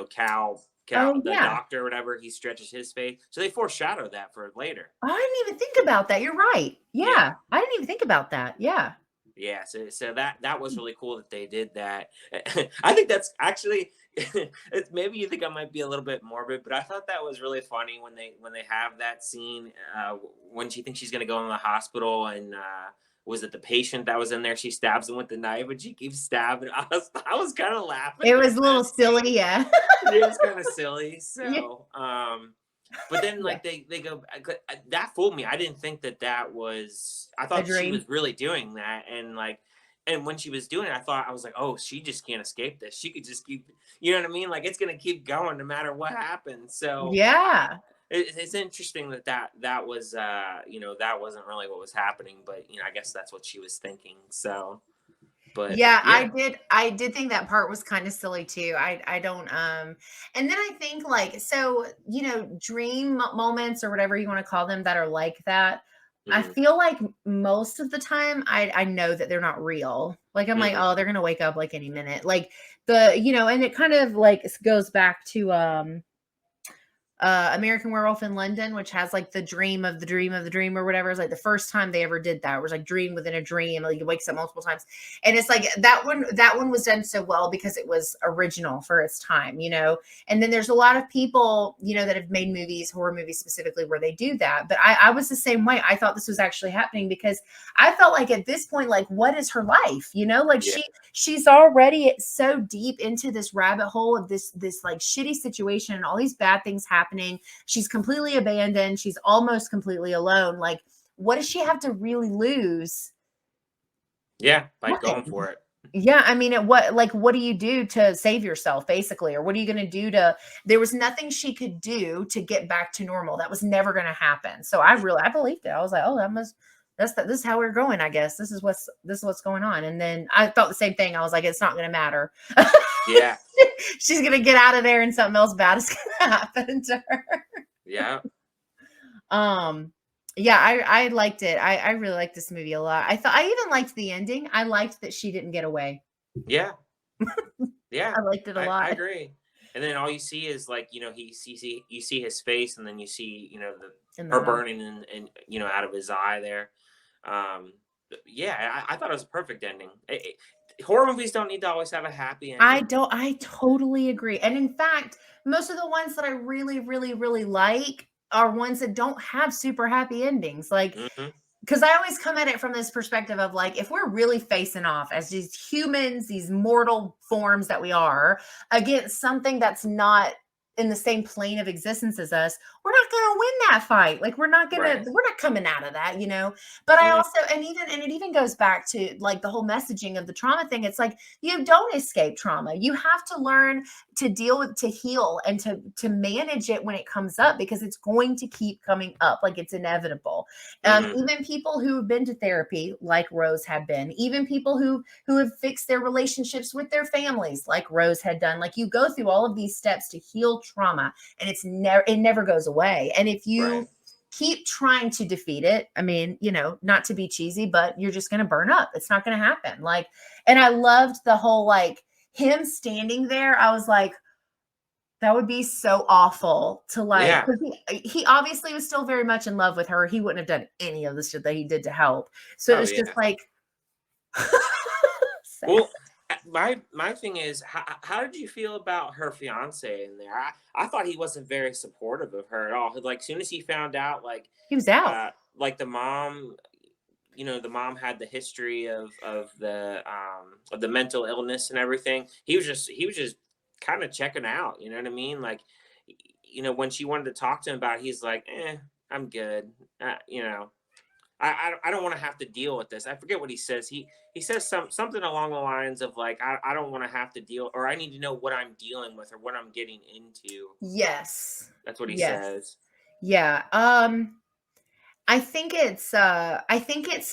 B: Cal
A: Oh,
B: the
A: yeah.
B: doctor or whatever he stretches his face. So they foreshadow that for later.
A: Oh, I didn't even think about that. You're right.
B: Yeah.
A: Yeah. I didn't even think about that. Yeah.
B: Yeah, so that was really cool that they did that. I think that's actually maybe you think I might be a little bit morbid, but I thought that was really funny when they have that scene when she thinks she's gonna go in the hospital and was it the patient that was in there? She stabs him with the knife and she keeps stabbing. I was kind of laughing
A: It was
B: at
A: a little
B: that
A: silly.
B: scene.
A: Yeah.
B: Yeah, it's kind of silly.
A: Yeah.
B: So, but then
A: Yeah.
B: like they go that fooled me. I didn't think that was. I
A: A
B: thought she
A: dream.
B: was really doing that, and like, and when she was doing it, I was like, oh, she just can't escape this. She could just keep, you know what I mean? Like it's gonna keep going no matter what happens. So
A: Yeah.
B: it's interesting that was that wasn't really what was happening, but I guess that's what she was thinking. So, but
A: Yeah,
B: yeah.
A: I did think that part was kind of silly too. I don't and then I think like so, dream moments or whatever you want to call them that are like that. I
B: Hmm.
A: feel like most of the time I know that they're not real. Like I'm like,
B: Hmm.
A: oh, they're going to wake up like any minute. Like and it kind of like goes back to American Werewolf in London, which has like the dream of the dream of the dream or whatever. Is like the first time they ever did that. It was like dream within a dream. Like it wakes up multiple times, and it's like that one. That one was done so well because it was original for its time. And then there's a lot of people, that have made movies, horror movies specifically, where they do that. But I was the same way. I thought this was actually happening because I felt like at this point, like, what is her life? Like
B: Yeah.
A: she's already so deep into this rabbit hole of this like shitty situation and all these bad things happening. She's completely abandoned. She's almost completely alone. Like, what does she have to really lose?
B: Yeah, by going
A: Nothing.
B: for it.
A: Yeah, I mean, what do you do to save yourself, basically? Or what are you going to do there was nothing she could do to get back to normal. That was never going to happen. So I believed it. I was like, oh, this is how we're going, I guess. This is what's going on. And then I thought the same thing. I was like, it's not going to matter.
B: Yeah.
A: She's going to get out of there and something else bad is going to happen to her.
B: Yeah.
A: Um, yeah, I liked it. I really liked this movie a lot. I even liked the ending. I liked that she didn't get away.
B: Yeah. Yeah,
A: I liked it a
B: I
A: lot.
B: agree. And then all you see is like you see his face, and then you see the
A: In the
B: her
A: house.
B: burning and out of his eye there. Yeah, I thought it was a perfect ending. Horror movies don't need to always have a happy ending.
A: I totally agree. And in fact, most of the ones that I really, really, really like are ones that don't have super happy endings. Like,
B: Hmm.
A: because I always come at it from this perspective of like, if we're really facing off as these humans, these mortal forms that we are, against something that's not in the same plane of existence as us, we're not going to win that fight. Like
B: Right.
A: we're not coming out of that. But I
B: Hmm.
A: also, and it even goes back to like the whole messaging of the trauma thing. It's like, you don't escape trauma. You have to learn to deal with, to heal and to manage it when it comes up, because it's going to keep coming up. Like it's inevitable.
B: Hmm.
A: Even people who have been to therapy, like Rose had been, even people who have fixed their relationships with their families, like Rose had done. Like you go through all of these steps to heal trauma, and it never goes away. And if
B: Right.
A: you keep trying to defeat it, I mean, not to be cheesy, but you're just going to burn up. It's not going to happen. Like, and I loved the whole like him standing there. I was like, that would be so awful to like,
B: Yeah.
A: 'cause he obviously was still very much in love with her. He wouldn't have done any of the shit that he did to help. So it
B: Oh
A: was just
B: yeah.
A: like sad.
B: Well, my thing is, how did you feel about her fiance in there? I thought he wasn't very supportive of her at all. Like, as soon as he found out,
A: He was out.
B: like the mom, the mom had the history of the mental illness and everything. He was just kind of checking out. You know what I mean? Like, when she wanted to talk to him about it, he's like, I'm good. I don't want to have to deal with this. I forget what he says. He says something along the lines of like, I don't want to have to deal, or I need to know what I'm dealing with or what I'm getting into.
A: Yes.
B: That's what he
A: Yes.
B: says.
A: Yeah. I think it's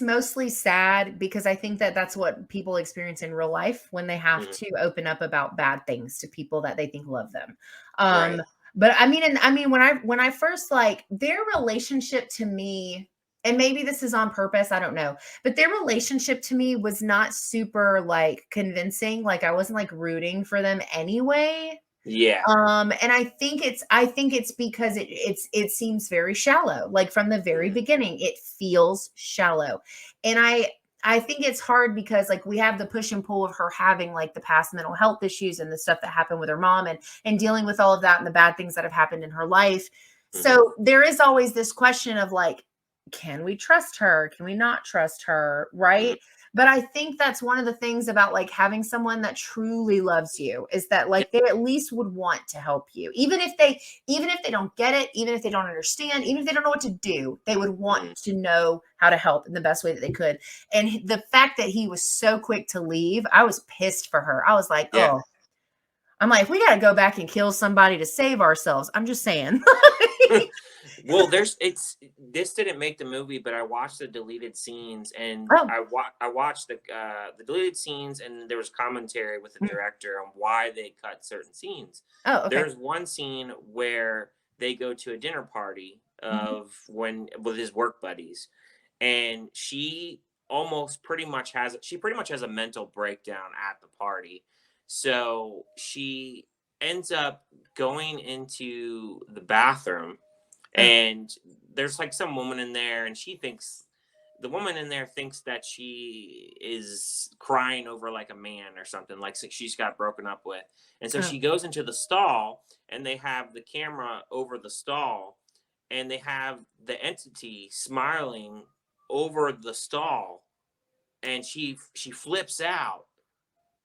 A: mostly sad because I think that that's what people experience in real life when they have
B: Mhm.
A: to open up about bad things to people that they think love them.
B: Right.
A: But I mean when I first like their relationship to me, and maybe this is on purpose, I don't know, but their relationship to me was not super like convincing. Like I wasn't like rooting for them anyway.
B: Yeah.
A: And I think it's because it seems very shallow. Like from the very
B: Mhm.
A: beginning, it feels shallow. And I think it's hard because like we have the push and pull of her having like the past mental health issues and the stuff that happened with her mom and dealing with all of that and the bad things that have happened in her life.
B: Mhm.
A: So there is always this question of like, can we trust her? Can we not trust her?
B: Mhm.
A: Right. But I think that's one of the things about like having someone that truly loves you is that
B: Yeah.
A: like they at least would want to help you. Even if they don't get it, even if they don't understand, even if they don't know what to do, they would want
B: Mhm.
A: to know how to help in the best way that they could. And the fact that he was so quick to leave, I was pissed for her. I was like,
B: Yeah.
A: "Oh, I'm like, we got to go back and kill somebody to save ourselves." I'm just saying.
B: Well, this didn't make the movie, but I watched the deleted scenes, and
A: Oh.
B: I watched the deleted scenes, and there was commentary with the
A: Mm.
B: director on why they cut certain scenes.
A: Oh, okay.
B: There's one scene where they go to a dinner party
A: Mhm.
B: of when with his work buddies, and she pretty much has a mental breakdown at the party. So she ends up going into the bathroom,
A: Oh.
B: and there's like some woman in there, and the woman in there thinks that she is crying over like a man or something, like she's got broken up with. And so
A: Oh.
B: she goes into the stall, and they have the camera over the stall, and they have the entity smiling over the stall, and she flips out,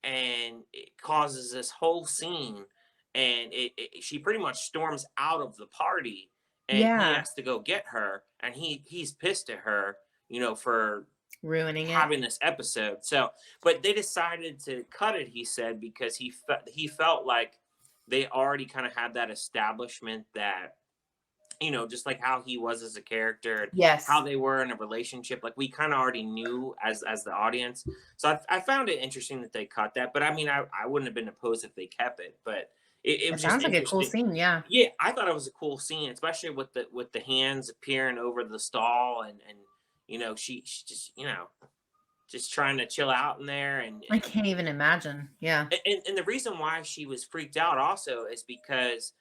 B: and it causes this whole scene, and she pretty much storms out of the party, and he
A: Yeah.
B: has to go get her, and he's pissed at her, for
A: Ruining it.
B: having this episode. So, but they decided to cut it, he said, because he felt like they already kind of had that establishment that, just like how he was as a character and how
A: Yes.
B: they were in a relationship. Like we kind of already knew as the audience. So I found it interesting that they cut that. But I mean, I wouldn't have been opposed if they kept it. But it
A: It
B: was just
A: sounds like a cool
B: interesting.
A: scene. Yeah.
B: Yeah, I thought it was a cool scene, especially with the hands appearing over the stall, and she just just trying to chill out in there,
A: I can't even imagine. Yeah.
B: and the reason why she was freaked out also is because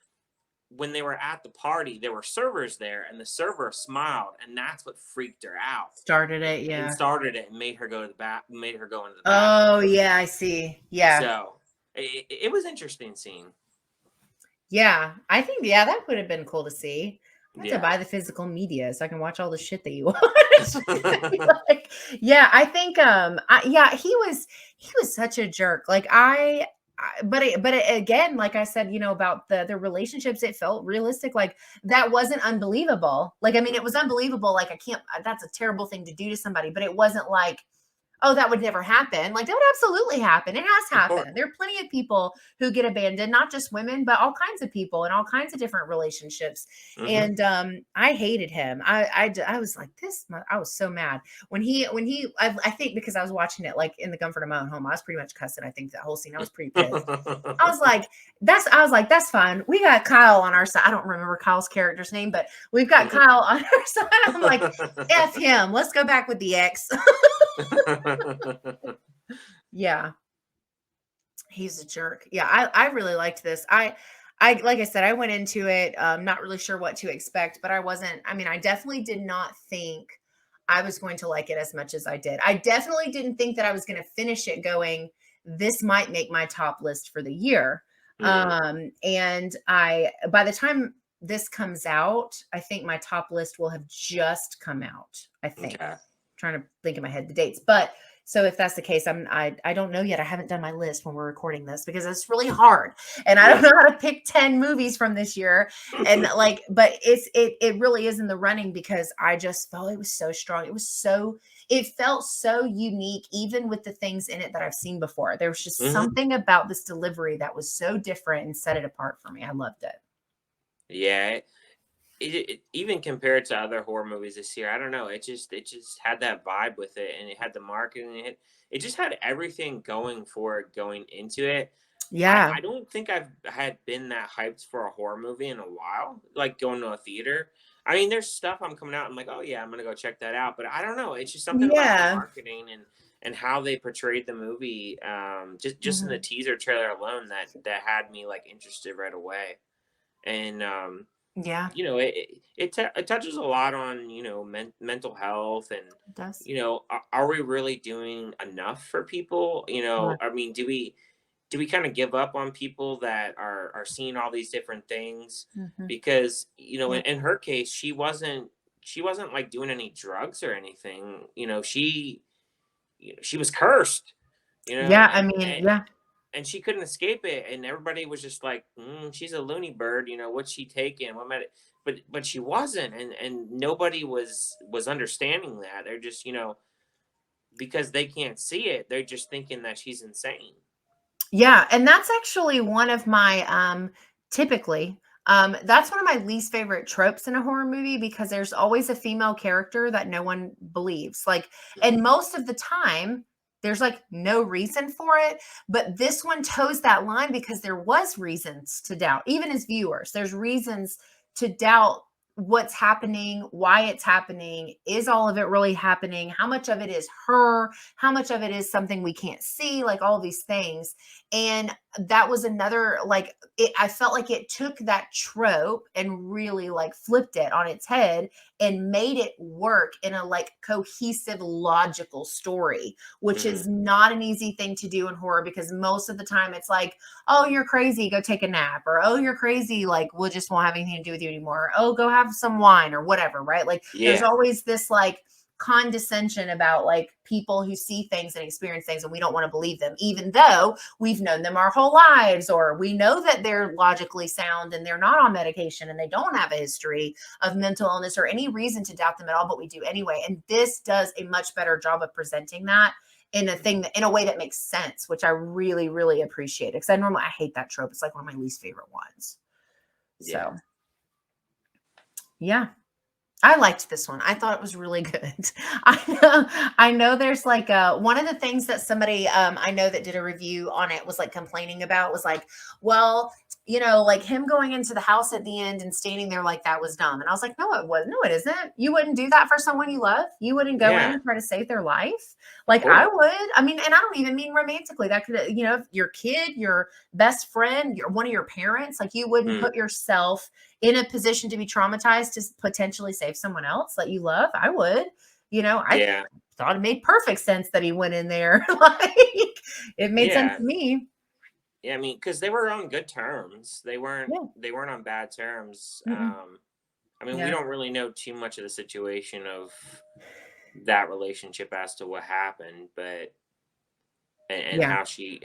B: when they were at the party, there were servers there, and the server smiled, and that's what freaked her out,
A: Started
B: and,
A: it.
B: and
A: Yeah.
B: started it, and made her go into the bathroom.
A: Oh, yeah. I see. Yeah.
B: So it was interesting scene.
A: Yeah. I think, yeah, that would have been cool to see. I have to
B: Yeah.
A: buy the physical media so I can watch all the shit that you watch. Like, yeah, I think, yeah, he was such a jerk. Like, again, like I said, about the relationships, it felt realistic. Like that wasn't unbelievable. Like, I mean, it was unbelievable. Like, I can't, that's a terrible thing to do to somebody, but it wasn't like, oh, that would never happen. Like that would absolutely happen. It has
B: Of course.
A: happened. There are plenty of people who get abandoned, not just women, but all kinds of people in all kinds of different relationships.
B: Hmm.
A: And I hated him. I was like I was so mad I think because I was watching it like in the comfort of my own home. I was pretty much cussing. I think that whole scene. I was pretty pissed. I was like, that's fine. We got Kyle on our side. I don't remember Kyle's character's name, but we've got Kyle on our side. I'm like, F him. Let's go back with the ex. Yeah, he's a jerk. Yeah, I really liked this. I like I said, I went into it not really sure what to expect, but I mean, I definitely did not think I was going to like it as much as I did. I definitely didn't think that I was going to finish it going, this might make my top list for the year.
B: Hmm.
A: And I by the time this comes out, I think my top list will have just come out, I think.
B: Okay.
A: trying to think in my head the dates. But so if that's the case, I don't know yet. I haven't done my list when we're recording this because it's really hard. And I don't
B: Yeah.
A: know how to pick 10 movies from this year. And like, but it really is in the running because I just felt it was so strong. It felt so unique, even with the things in it that I've seen before. There was just
B: Hmm.
A: something about this delivery that was so different and set it apart for me. I loved it.
B: Yeah. Even compared to other horror movies this year, I don't know. It just had that vibe with it, and it had the marketing. It just had everything going for it going into it.
A: Yeah.
B: I don't think I've had been that hyped for a horror movie in a while, like going to a theater. I mean, there's stuff I'm coming out. I'm like, oh yeah, I'm gonna go check that out. But I don't know. It's just something about the
A: Yeah.
B: marketing and how they portrayed the movie. Just in the
A: Mhm.
B: teaser trailer alone, that had me like interested right away. And
A: Yeah,
B: it touches a lot on mental health and
A: it does.
B: are we really doing enough for people?
A: Yeah.
B: I mean, do we kind of give up on people that are seeing all these different things?
A: Mhm.
B: Because
A: Yeah.
B: in her case, she wasn't like doing any drugs or anything. She was cursed.
A: Yeah, I
B: And
A: mean, yeah.
B: she couldn't escape it, and everybody was just like, she's a loony bird, what's she taking, but she wasn't, and nobody was understanding that. They're just, because they can't see it, they're just thinking that she's insane.
A: Yeah, and that's actually one of my typically that's one of my least favorite tropes in a horror movie because there's always a female character that no one believes. Like, and
B: Hmm.
A: most of the time there's like no reason for it, but this one toes that line because there was reasons to doubt. Even as viewers, there's reasons to doubt what's happening, why it's happening, is all of it really happening, how much of it is her, how much of it is something we can't see, like all these things. And that was another like I felt like it took that trope and really like flipped it on its head and made it work in a like cohesive logical story, which
B: Hmm.
A: is not an easy thing to do in horror because most of the time it's like, oh, you're crazy, go take a nap, or oh, you're crazy, like we'll just won't have anything to do with you anymore, or, oh, go have some wine or whatever, right? Like there's
B: Yeah.
A: always this like condescension about like people who see things and experience things and we don't want to believe them even though we've known them our whole lives, or we know that they're logically sound and they're not on medication and they don't have a history of mental illness or any reason to doubt them at all, but we do anyway. And this does a much better job of presenting that in a way that makes sense, which I really, really appreciate. Because I hate that trope. It's like one of my least favorite ones.
B: Yeah.
A: So yeah. I liked this one. I thought it was really good. I know there's like one of the things that somebody I know that did a review on it was like complaining about was like, well, like him going into the house at the end and standing there like that was dumb. And I was like, no, it wasn't. No, it isn't. You wouldn't do that for someone you love. You wouldn't go in
B: Yeah.
A: and try to save their life. Like I
B: Well.
A: would. I mean, and I don't even mean romantically. That could, if your kid, your best friend, one of your parents, like you wouldn't
B: Hmm.
A: put yourself in a position to be traumatized to potentially save someone else that you love. I would. I
B: Yeah.
A: thought it made perfect sense that he went in there. Like it made sense
B: Yeah.
A: to me.
B: Yeah. I mean, because they were on good terms. They weren't.
A: Yeah.
B: They weren't on bad terms.
A: Mm-mm.
B: I mean, we
A: Yeah.
B: don't really know too much of the situation of that relationship as to what happened, but and
A: Yeah.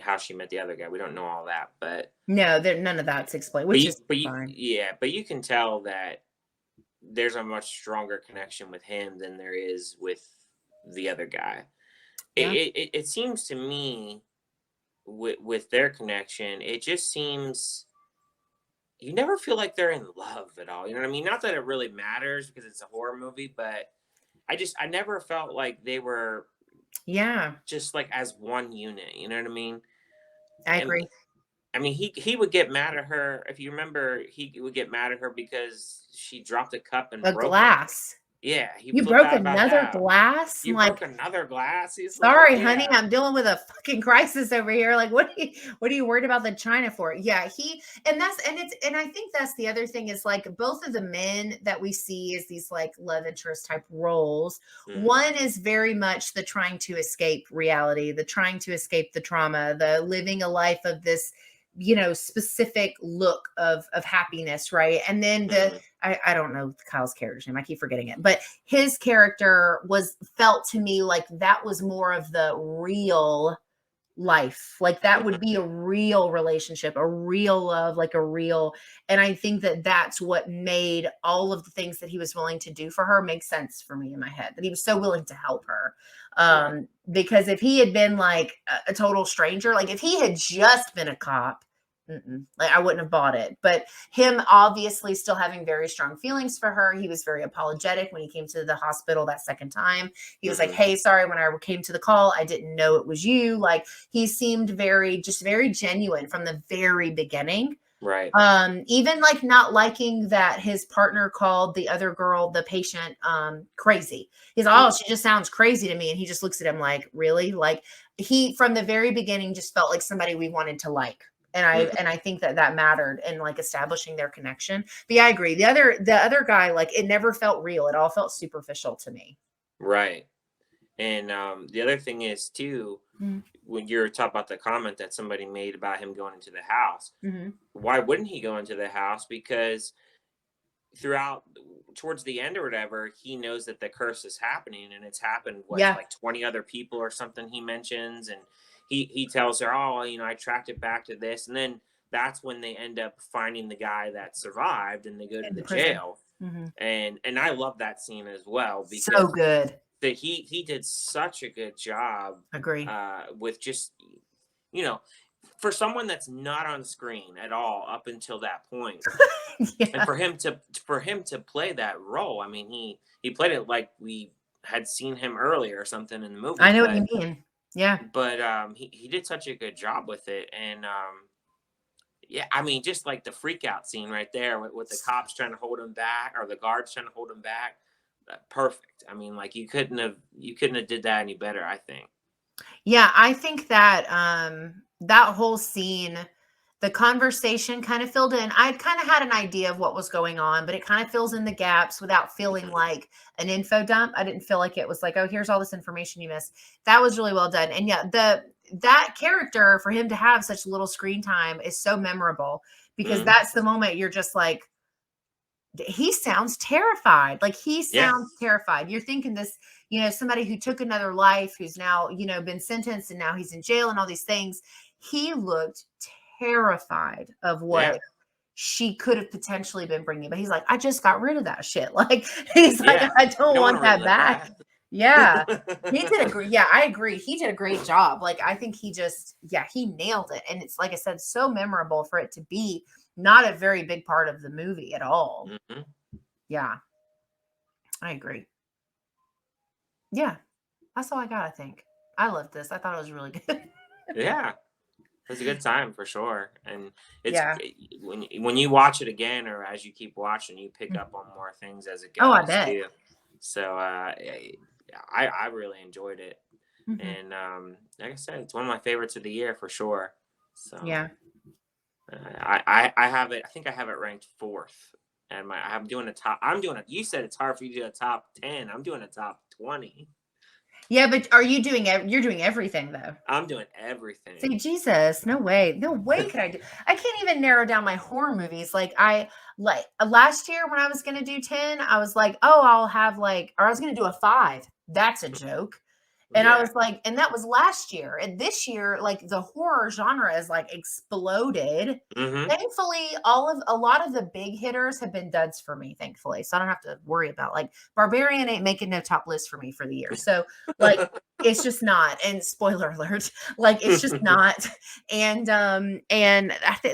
B: how she met the other guy. We don't know all that, but
A: No, none of that's explained, which is
B: but you
A: fine.
B: yeah, but you can tell that there's a much stronger connection with him than there is with the other guy.
A: Yeah.
B: It seems to me with their connection, it just seems you never feel like they're in love at all. You know what I mean? Not that it really matters because it's a horror movie, but I never felt like they were
A: Yeah.
B: just like as one unit. You know what I mean?
A: I
B: And
A: agree.
B: I mean, he would get mad at her. If you remember, he would get mad at her because she dropped a cup and
A: A
B: broke it.
A: glass.
B: Yeah, he
A: You
B: flipped
A: broke
B: out about
A: another
B: that.
A: glass? I'm
B: You
A: like,
B: broke another glass. He's like,
A: sorry, honey,
B: yeah.
A: I'm dealing with a fucking crisis over here. Like, what are you worried about the China for? Yeah, and I think that's the other thing is like both of the men that we see as these like love interest type roles.
B: Hmm.
A: One is very much the trying to escape reality, the trying to escape the trauma, the living a life of this specific look of happiness, right? And then
B: Mm-hmm.
A: I don't know Kyle's character's name. I keep forgetting it, but his character felt to me like that was more of the real life. Like that would be a real relationship, a real love, like a real. And I think that that's what made all of the things that he was willing to do for her make sense for me in my head, that he was so willing to help her.
B: Right.
A: Because if he had been like a total stranger, like if he had just been a cop, like I wouldn't have bought it. But him obviously still having very strong feelings for her. He was very apologetic when he came to the hospital that second time. He was like,
B: Mm-hmm.
A: "Hey, sorry, when I came to the call, I didn't know it was you." Like he seemed very genuine from the very beginning.
B: Right.
A: Even like not liking that his partner called the other girl, the patient, crazy. He's, "Oh,
B: Mm-hmm.
A: she just sounds crazy to me." And he just looks at him like, really? Like he, from the very beginning, just felt like somebody we wanted to like.
B: Mm-hmm.
A: And I think that that mattered in like establishing their connection. But yeah, I agree. The other guy, like it never felt real. It all felt superficial to me.
B: Right. And the other thing is too,
A: Mm-hmm.
B: when you're talking about the comment that somebody made about him going into the house,
A: Mm-hmm.
B: why wouldn't he go into the house? Because throughout towards the end or whatever, he knows that the curse is happening, and it's happened what to
A: Yeah.
B: like 20 other people or something he mentions, and he tells her, "Oh, I tracked it back to this," and then that's when they end up finding the guy that survived, and they go to
A: In
B: the
A: the prison.
B: jail.
A: Mm-hmm.
B: And I love that scene as well,
A: So
B: because
A: good.
B: that he did such a good job
A: Agree.
B: with just you know for someone that's not on screen at all up until that point, and
A: Yeah.
B: for him to play that role. I mean, he played it like we had seen him earlier or something in the
A: I
B: movie,
A: know what
B: but
A: you mean. Yeah.
B: he did such a good job with it. And yeah, I mean, just like the freak out scene right there with the cops trying to hold him back, or the guards trying to hold him back, perfect. I mean, like you couldn't have did that any better, I think.
A: Yeah, I think that that whole scene, the conversation kind of filled in. I kind of had an idea of what was going on, but it kind of fills in the gaps without feeling
B: Hmm.
A: like an info dump. I didn't feel like it was like, "Oh, here's all this information you missed." That was really well done. And yeah, that character, for him to have such little screen time, is so memorable, because
B: Hmm.
A: that's the moment you're just like, he sounds terrified. Like he
B: Yeah,
A: sounds terrified. You're thinking this, somebody who took another life, who's now, been sentenced and now he's in jail and all these things. He looked terrified of
B: yeah,
A: what she could have potentially been bringing. But he's like, "I just got rid of that shit." Like he's like,
B: yeah.
A: "I
B: You
A: don't
B: don't want
A: want
B: to
A: that
B: relive
A: back."
B: that.
A: Yeah. He did a great, yeah, I agree. He did a great job. Like I think he just, yeah, he nailed it. And it's like I said, so memorable for it to be not a very big part of the movie at all.
B: Hmm.
A: Yeah. I agree. Yeah, that's all I got, I think. I loved this. I thought it was really good.
B: Yeah, it was a good time for sure. And
A: Yeah.
B: when you watch it again, or as you keep watching, you pick
A: Mm.
B: up on more things as it
A: Oh, I
B: goes
A: bet.
B: too. So I really enjoyed it.
A: Mhm.
B: And like I said, it's one of my favorites of the year for sure. So
A: Yeah.
B: I have it. I think I have it ranked fourth. And I'm doing a top. I'm doing it. You said it's hard for you to do a top 10. I'm doing a top 20.
A: Yeah, but are you doing you're doing everything though?
B: I'm doing everything.
A: See, Jesus, no way. No way could I do. I can't even narrow down my horror movies. Like last year when I was going to do 10, I was like, "Oh, I'll have like," or I was going to do a 5. That's a joke. And I
B: Yeah.
A: was like, and that was last year. And this year, like the horror genre is like exploded.
B: Hmm.
A: Thankfully, a lot of the big hitters have been duds for me, thankfully. So I don't have to worry about like Barbarian ain't making no top list for me for the year. So like it's just not. And spoiler alert, like it's just not. And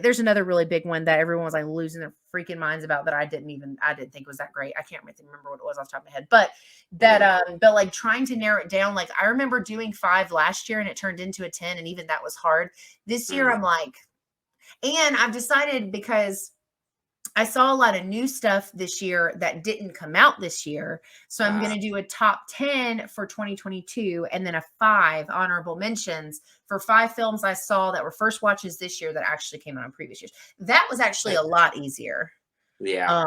A: there's another really big one that everyone was like losing their freaking minds about, that I didn't think was that great. I can't really remember what it was off the top of my head, but that
B: Mm.
A: but like trying to narrow it down, like I remember doing 5 last year and it turned into a 10, and even that was hard. This year I'm
B: Mm.
A: like, and I've decided, because I saw a lot of new stuff this year that didn't come out this year. So I'm going
B: Ah.
A: to do a top 10 for 2022 and then a 5 honorable mentions for 5 films I saw that were first watches this year that actually came out in previous years. That was actually a lot easier.
B: Yeah.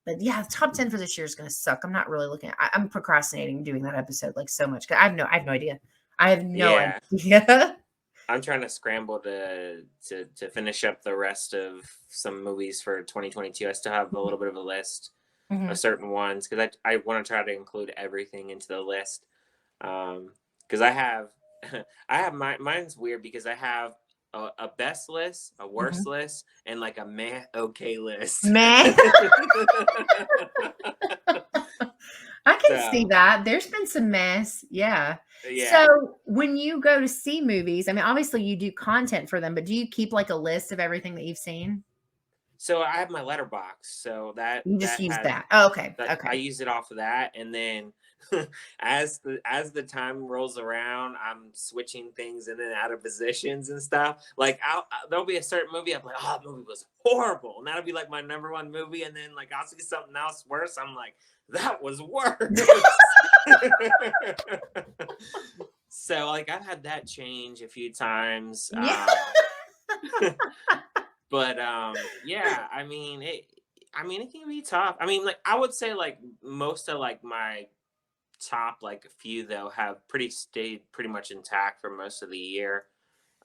A: But yeah, the top 10 for this year is going to suck. I'm not really looking I'm procrastinating doing that episode like so much. I have no idea. I have no
B: Yeah.
A: idea.
B: I'm trying to scramble to finish up the rest of some movies for 2022. I still have a little bit of a list of
A: Mhm.
B: certain ones because I want to try to include everything into the list. Because I have I have mine's weird because I have a best list, a worst
A: Mhm.
B: list, and like a meh okay list.
A: Meh. I can see
B: So
A: that. There's been some mess. Yeah.
B: yeah.
A: So when you go to see movies, I mean, obviously you do content for them, but do you keep like a list of everything that you've seen?
B: So I have my letterbox, so
A: You just
B: that
A: use
B: has
A: that. Oh, okay.
B: that I
A: Okay.
B: use it off of that, and then as the time rolls around, I'm switching things in and out of positions and stuff. Like there'll be a certain movie I'm like, oh, that movie was horrible, and that'll be like my number one movie, and then like I'll see something else worse. I'm like, that was worse. So like I've had that change a few times.
A: Yeah.
B: But yeah, I mean it can be tough. I mean, like I would say like most of like my top like a few though have pretty stayed pretty much intact for most of the year.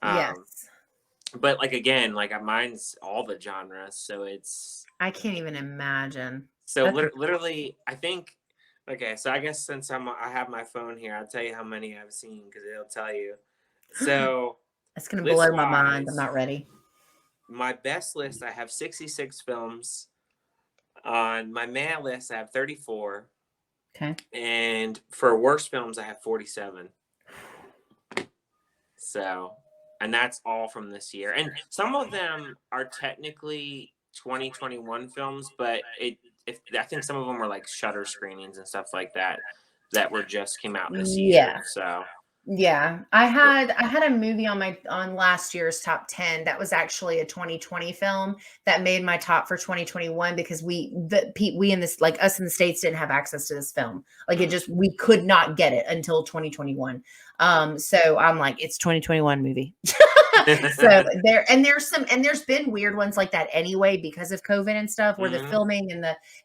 B: Um
A: Yes.
B: but like again, like mine's all the genres, so it's
A: I can't even imagine.
B: so
A: That's
B: literally I think okay, so I guess since I have my phone here, I'll tell you how many I've seen because it'll tell you. So
A: it's gonna
B: list
A: blow my mind. I'm
B: wise,
A: not ready.
B: my best list I have 66 films. On my man list, I have 34,
A: Okay.
B: and for worst films, I have 47. So, and that's all from this year. And some of them are technically 2021 films, but if I think some of them were like shutter screenings and stuff like that that were just came out this year.
A: Yeah.
B: So,
A: Yeah,
B: but,
A: I had a movie on my on last year's top 10 that was actually a 2020 film that made my top for 2021 because we in this like us in the States didn't have access to this film. Like it
B: mm.
A: just we could not get it until 2021. So I'm like, it's 2021 movie. So there's been weird ones like that anyway because of COVID and stuff where the
B: Hmm.
A: filming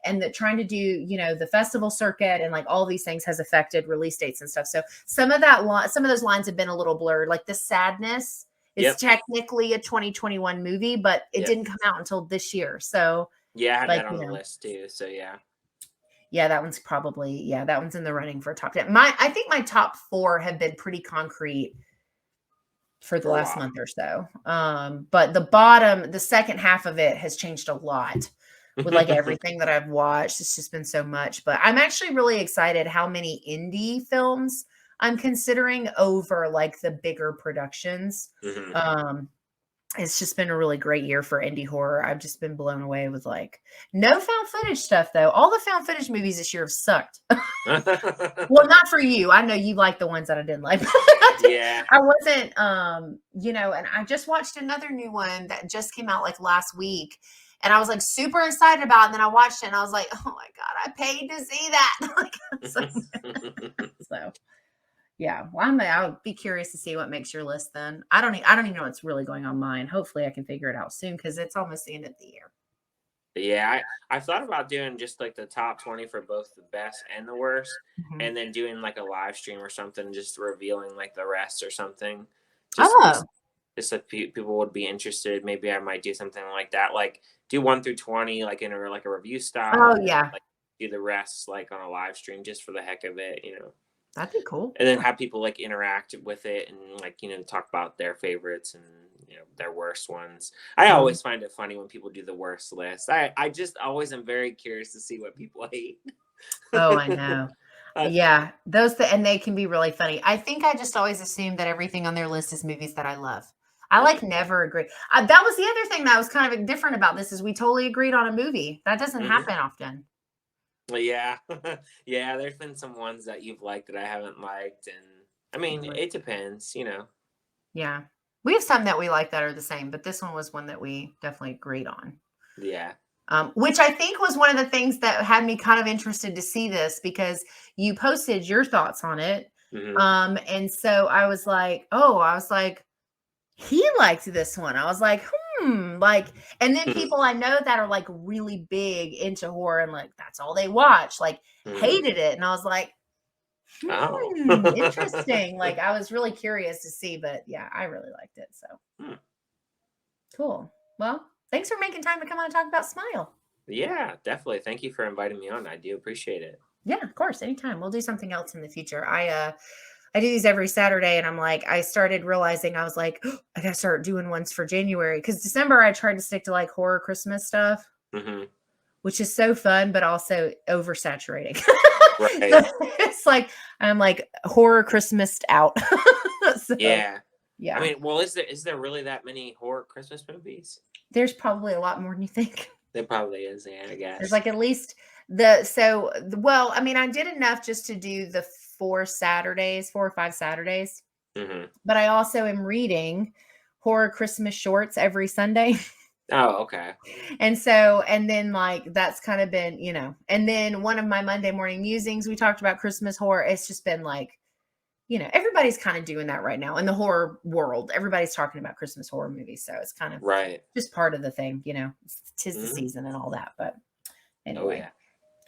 A: and the trying to do, the festival circuit and like all these things has affected release dates and stuff. So some of those lines have been a little blurred. Like The Sadness is
B: Yep.
A: technically a 2021 movie, but it
B: Yep.
A: didn't come out until this year. So
B: Yeah, I had
A: like,
B: that on the list too. So yeah,
A: yeah, that one's probably, yeah, that one's in the running for top 10. I think my top 4 have been pretty concrete for the
B: for a
A: last
B: while.
A: month or so. But the second half of it has changed a lot with like everything that I've watched. It's just been so much. But I'm actually really excited how many indie films I'm considering over like the bigger productions.
B: Hmm.
A: Um, it's just been a really great year for indie horror. I've just been blown away with like no found footage stuff though. All the found footage movies this year have sucked. Well, not for you. I know you like the ones that I didn't like.
B: Yeah.
A: I wasn't, and I just watched another new one that just came out like last week. And I was like super excited about it. And then I watched it and I was like, oh my God, I paid to see that. Like, so, so, yeah. Well, I'll be curious to see what makes your list then. I don't even know what's really going on mine. Hopefully I can figure it out soon because it's almost the end of the year.
B: Yeah, I've thought about doing just like the top 20 for both the best and the worst,
A: Mhm.
B: and then doing like a live stream or something, just revealing like the rest or something. Just,
A: Oh,
B: just, just if people would be interested, maybe I might do something like that. Like do 1 through 20, like in a like a review style,
A: oh
B: and then
A: yeah.
B: like do the rest like on a live stream just for the heck of it,
A: That'd be cool.
B: and then
A: Yeah.
B: have people like interact with it and like talk about their favorites and their worst ones. I
A: Mhm.
B: always find it funny when people do the worst list. I just always am very curious to see what people hate.
A: Oh, I know.
B: uh,
A: Yeah, and they can be really funny. I think I just always assume that everything on their list is movies that I love. I like
B: mm,
A: never agree. That was the other thing that was kind of different about this is we totally agreed on a movie. That doesn't
B: hmm
A: happen often.
B: yeah. Yeah, there's been some ones that you've liked that I haven't liked, and I mean
A: Really.
B: it depends.
A: Yeah. We have some that we like that are the same, but this one was one that we definitely agreed on.
B: Yeah.
A: Which I think was one of the things that had me kind of interested to see this because you posted your thoughts on it.
B: Hmm.
A: And so I was like, he liked this one. I was like, like, and then
B: Hmm.
A: people I know that are like really big into horror and like that's all they watch, like
B: Hmm.
A: hated it. And I was like,
B: Oh.
A: Interesting. Like I was really curious to see, but yeah, I really liked it. So
B: Hmm.
A: cool. Well, thanks for making time to come on and talk about Smile.
B: Yeah, definitely. Thank you for inviting me on. I do appreciate it.
A: Yeah, of course. Anytime. We'll do something else in the future. I do these every Saturday and I'm like, I started realizing I was like, "Oh, I gotta start doing ones for January. Cause December I tried to stick to like horror Christmas stuff,
B: Hmm.
A: which is so fun, but also oversaturating. So
B: Right.
A: it's like I'm like horror Christmas out. So
B: Yeah. I
A: yeah.
B: mean, well, is there really that many horror Christmas movies?
A: There's probably a lot more than you think.
B: There probably is, yeah, I
A: There's
B: guess.
A: like at least well, I mean, I did enough just to do the 4 or 5 Saturdays,
B: Hmm.
A: but I also am reading horror Christmas shorts every Sunday.
B: Oh, okay.
A: And then like that's kind of been, and then one of my Monday morning musings, we talked about Christmas horror. It's just been like, everybody's kind of doing that right now in the horror world. Everybody's talking about Christmas horror movies. So it's kind of
B: Right.
A: just part of the thing, tis the
B: Hmm.
A: season and all that. But
B: Oh,
A: anyway,
B: yeah.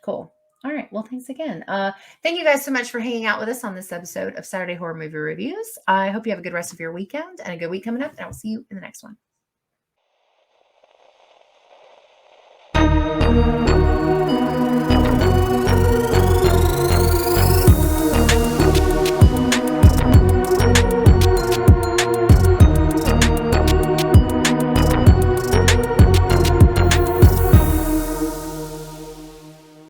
A: cool. All right. Well, thanks again. Thank you guys so much for hanging out with us on this episode of Saturday Horror Movie Reviews. I hope you have a good rest of your weekend and a good week coming up, and I'll see you in the next one.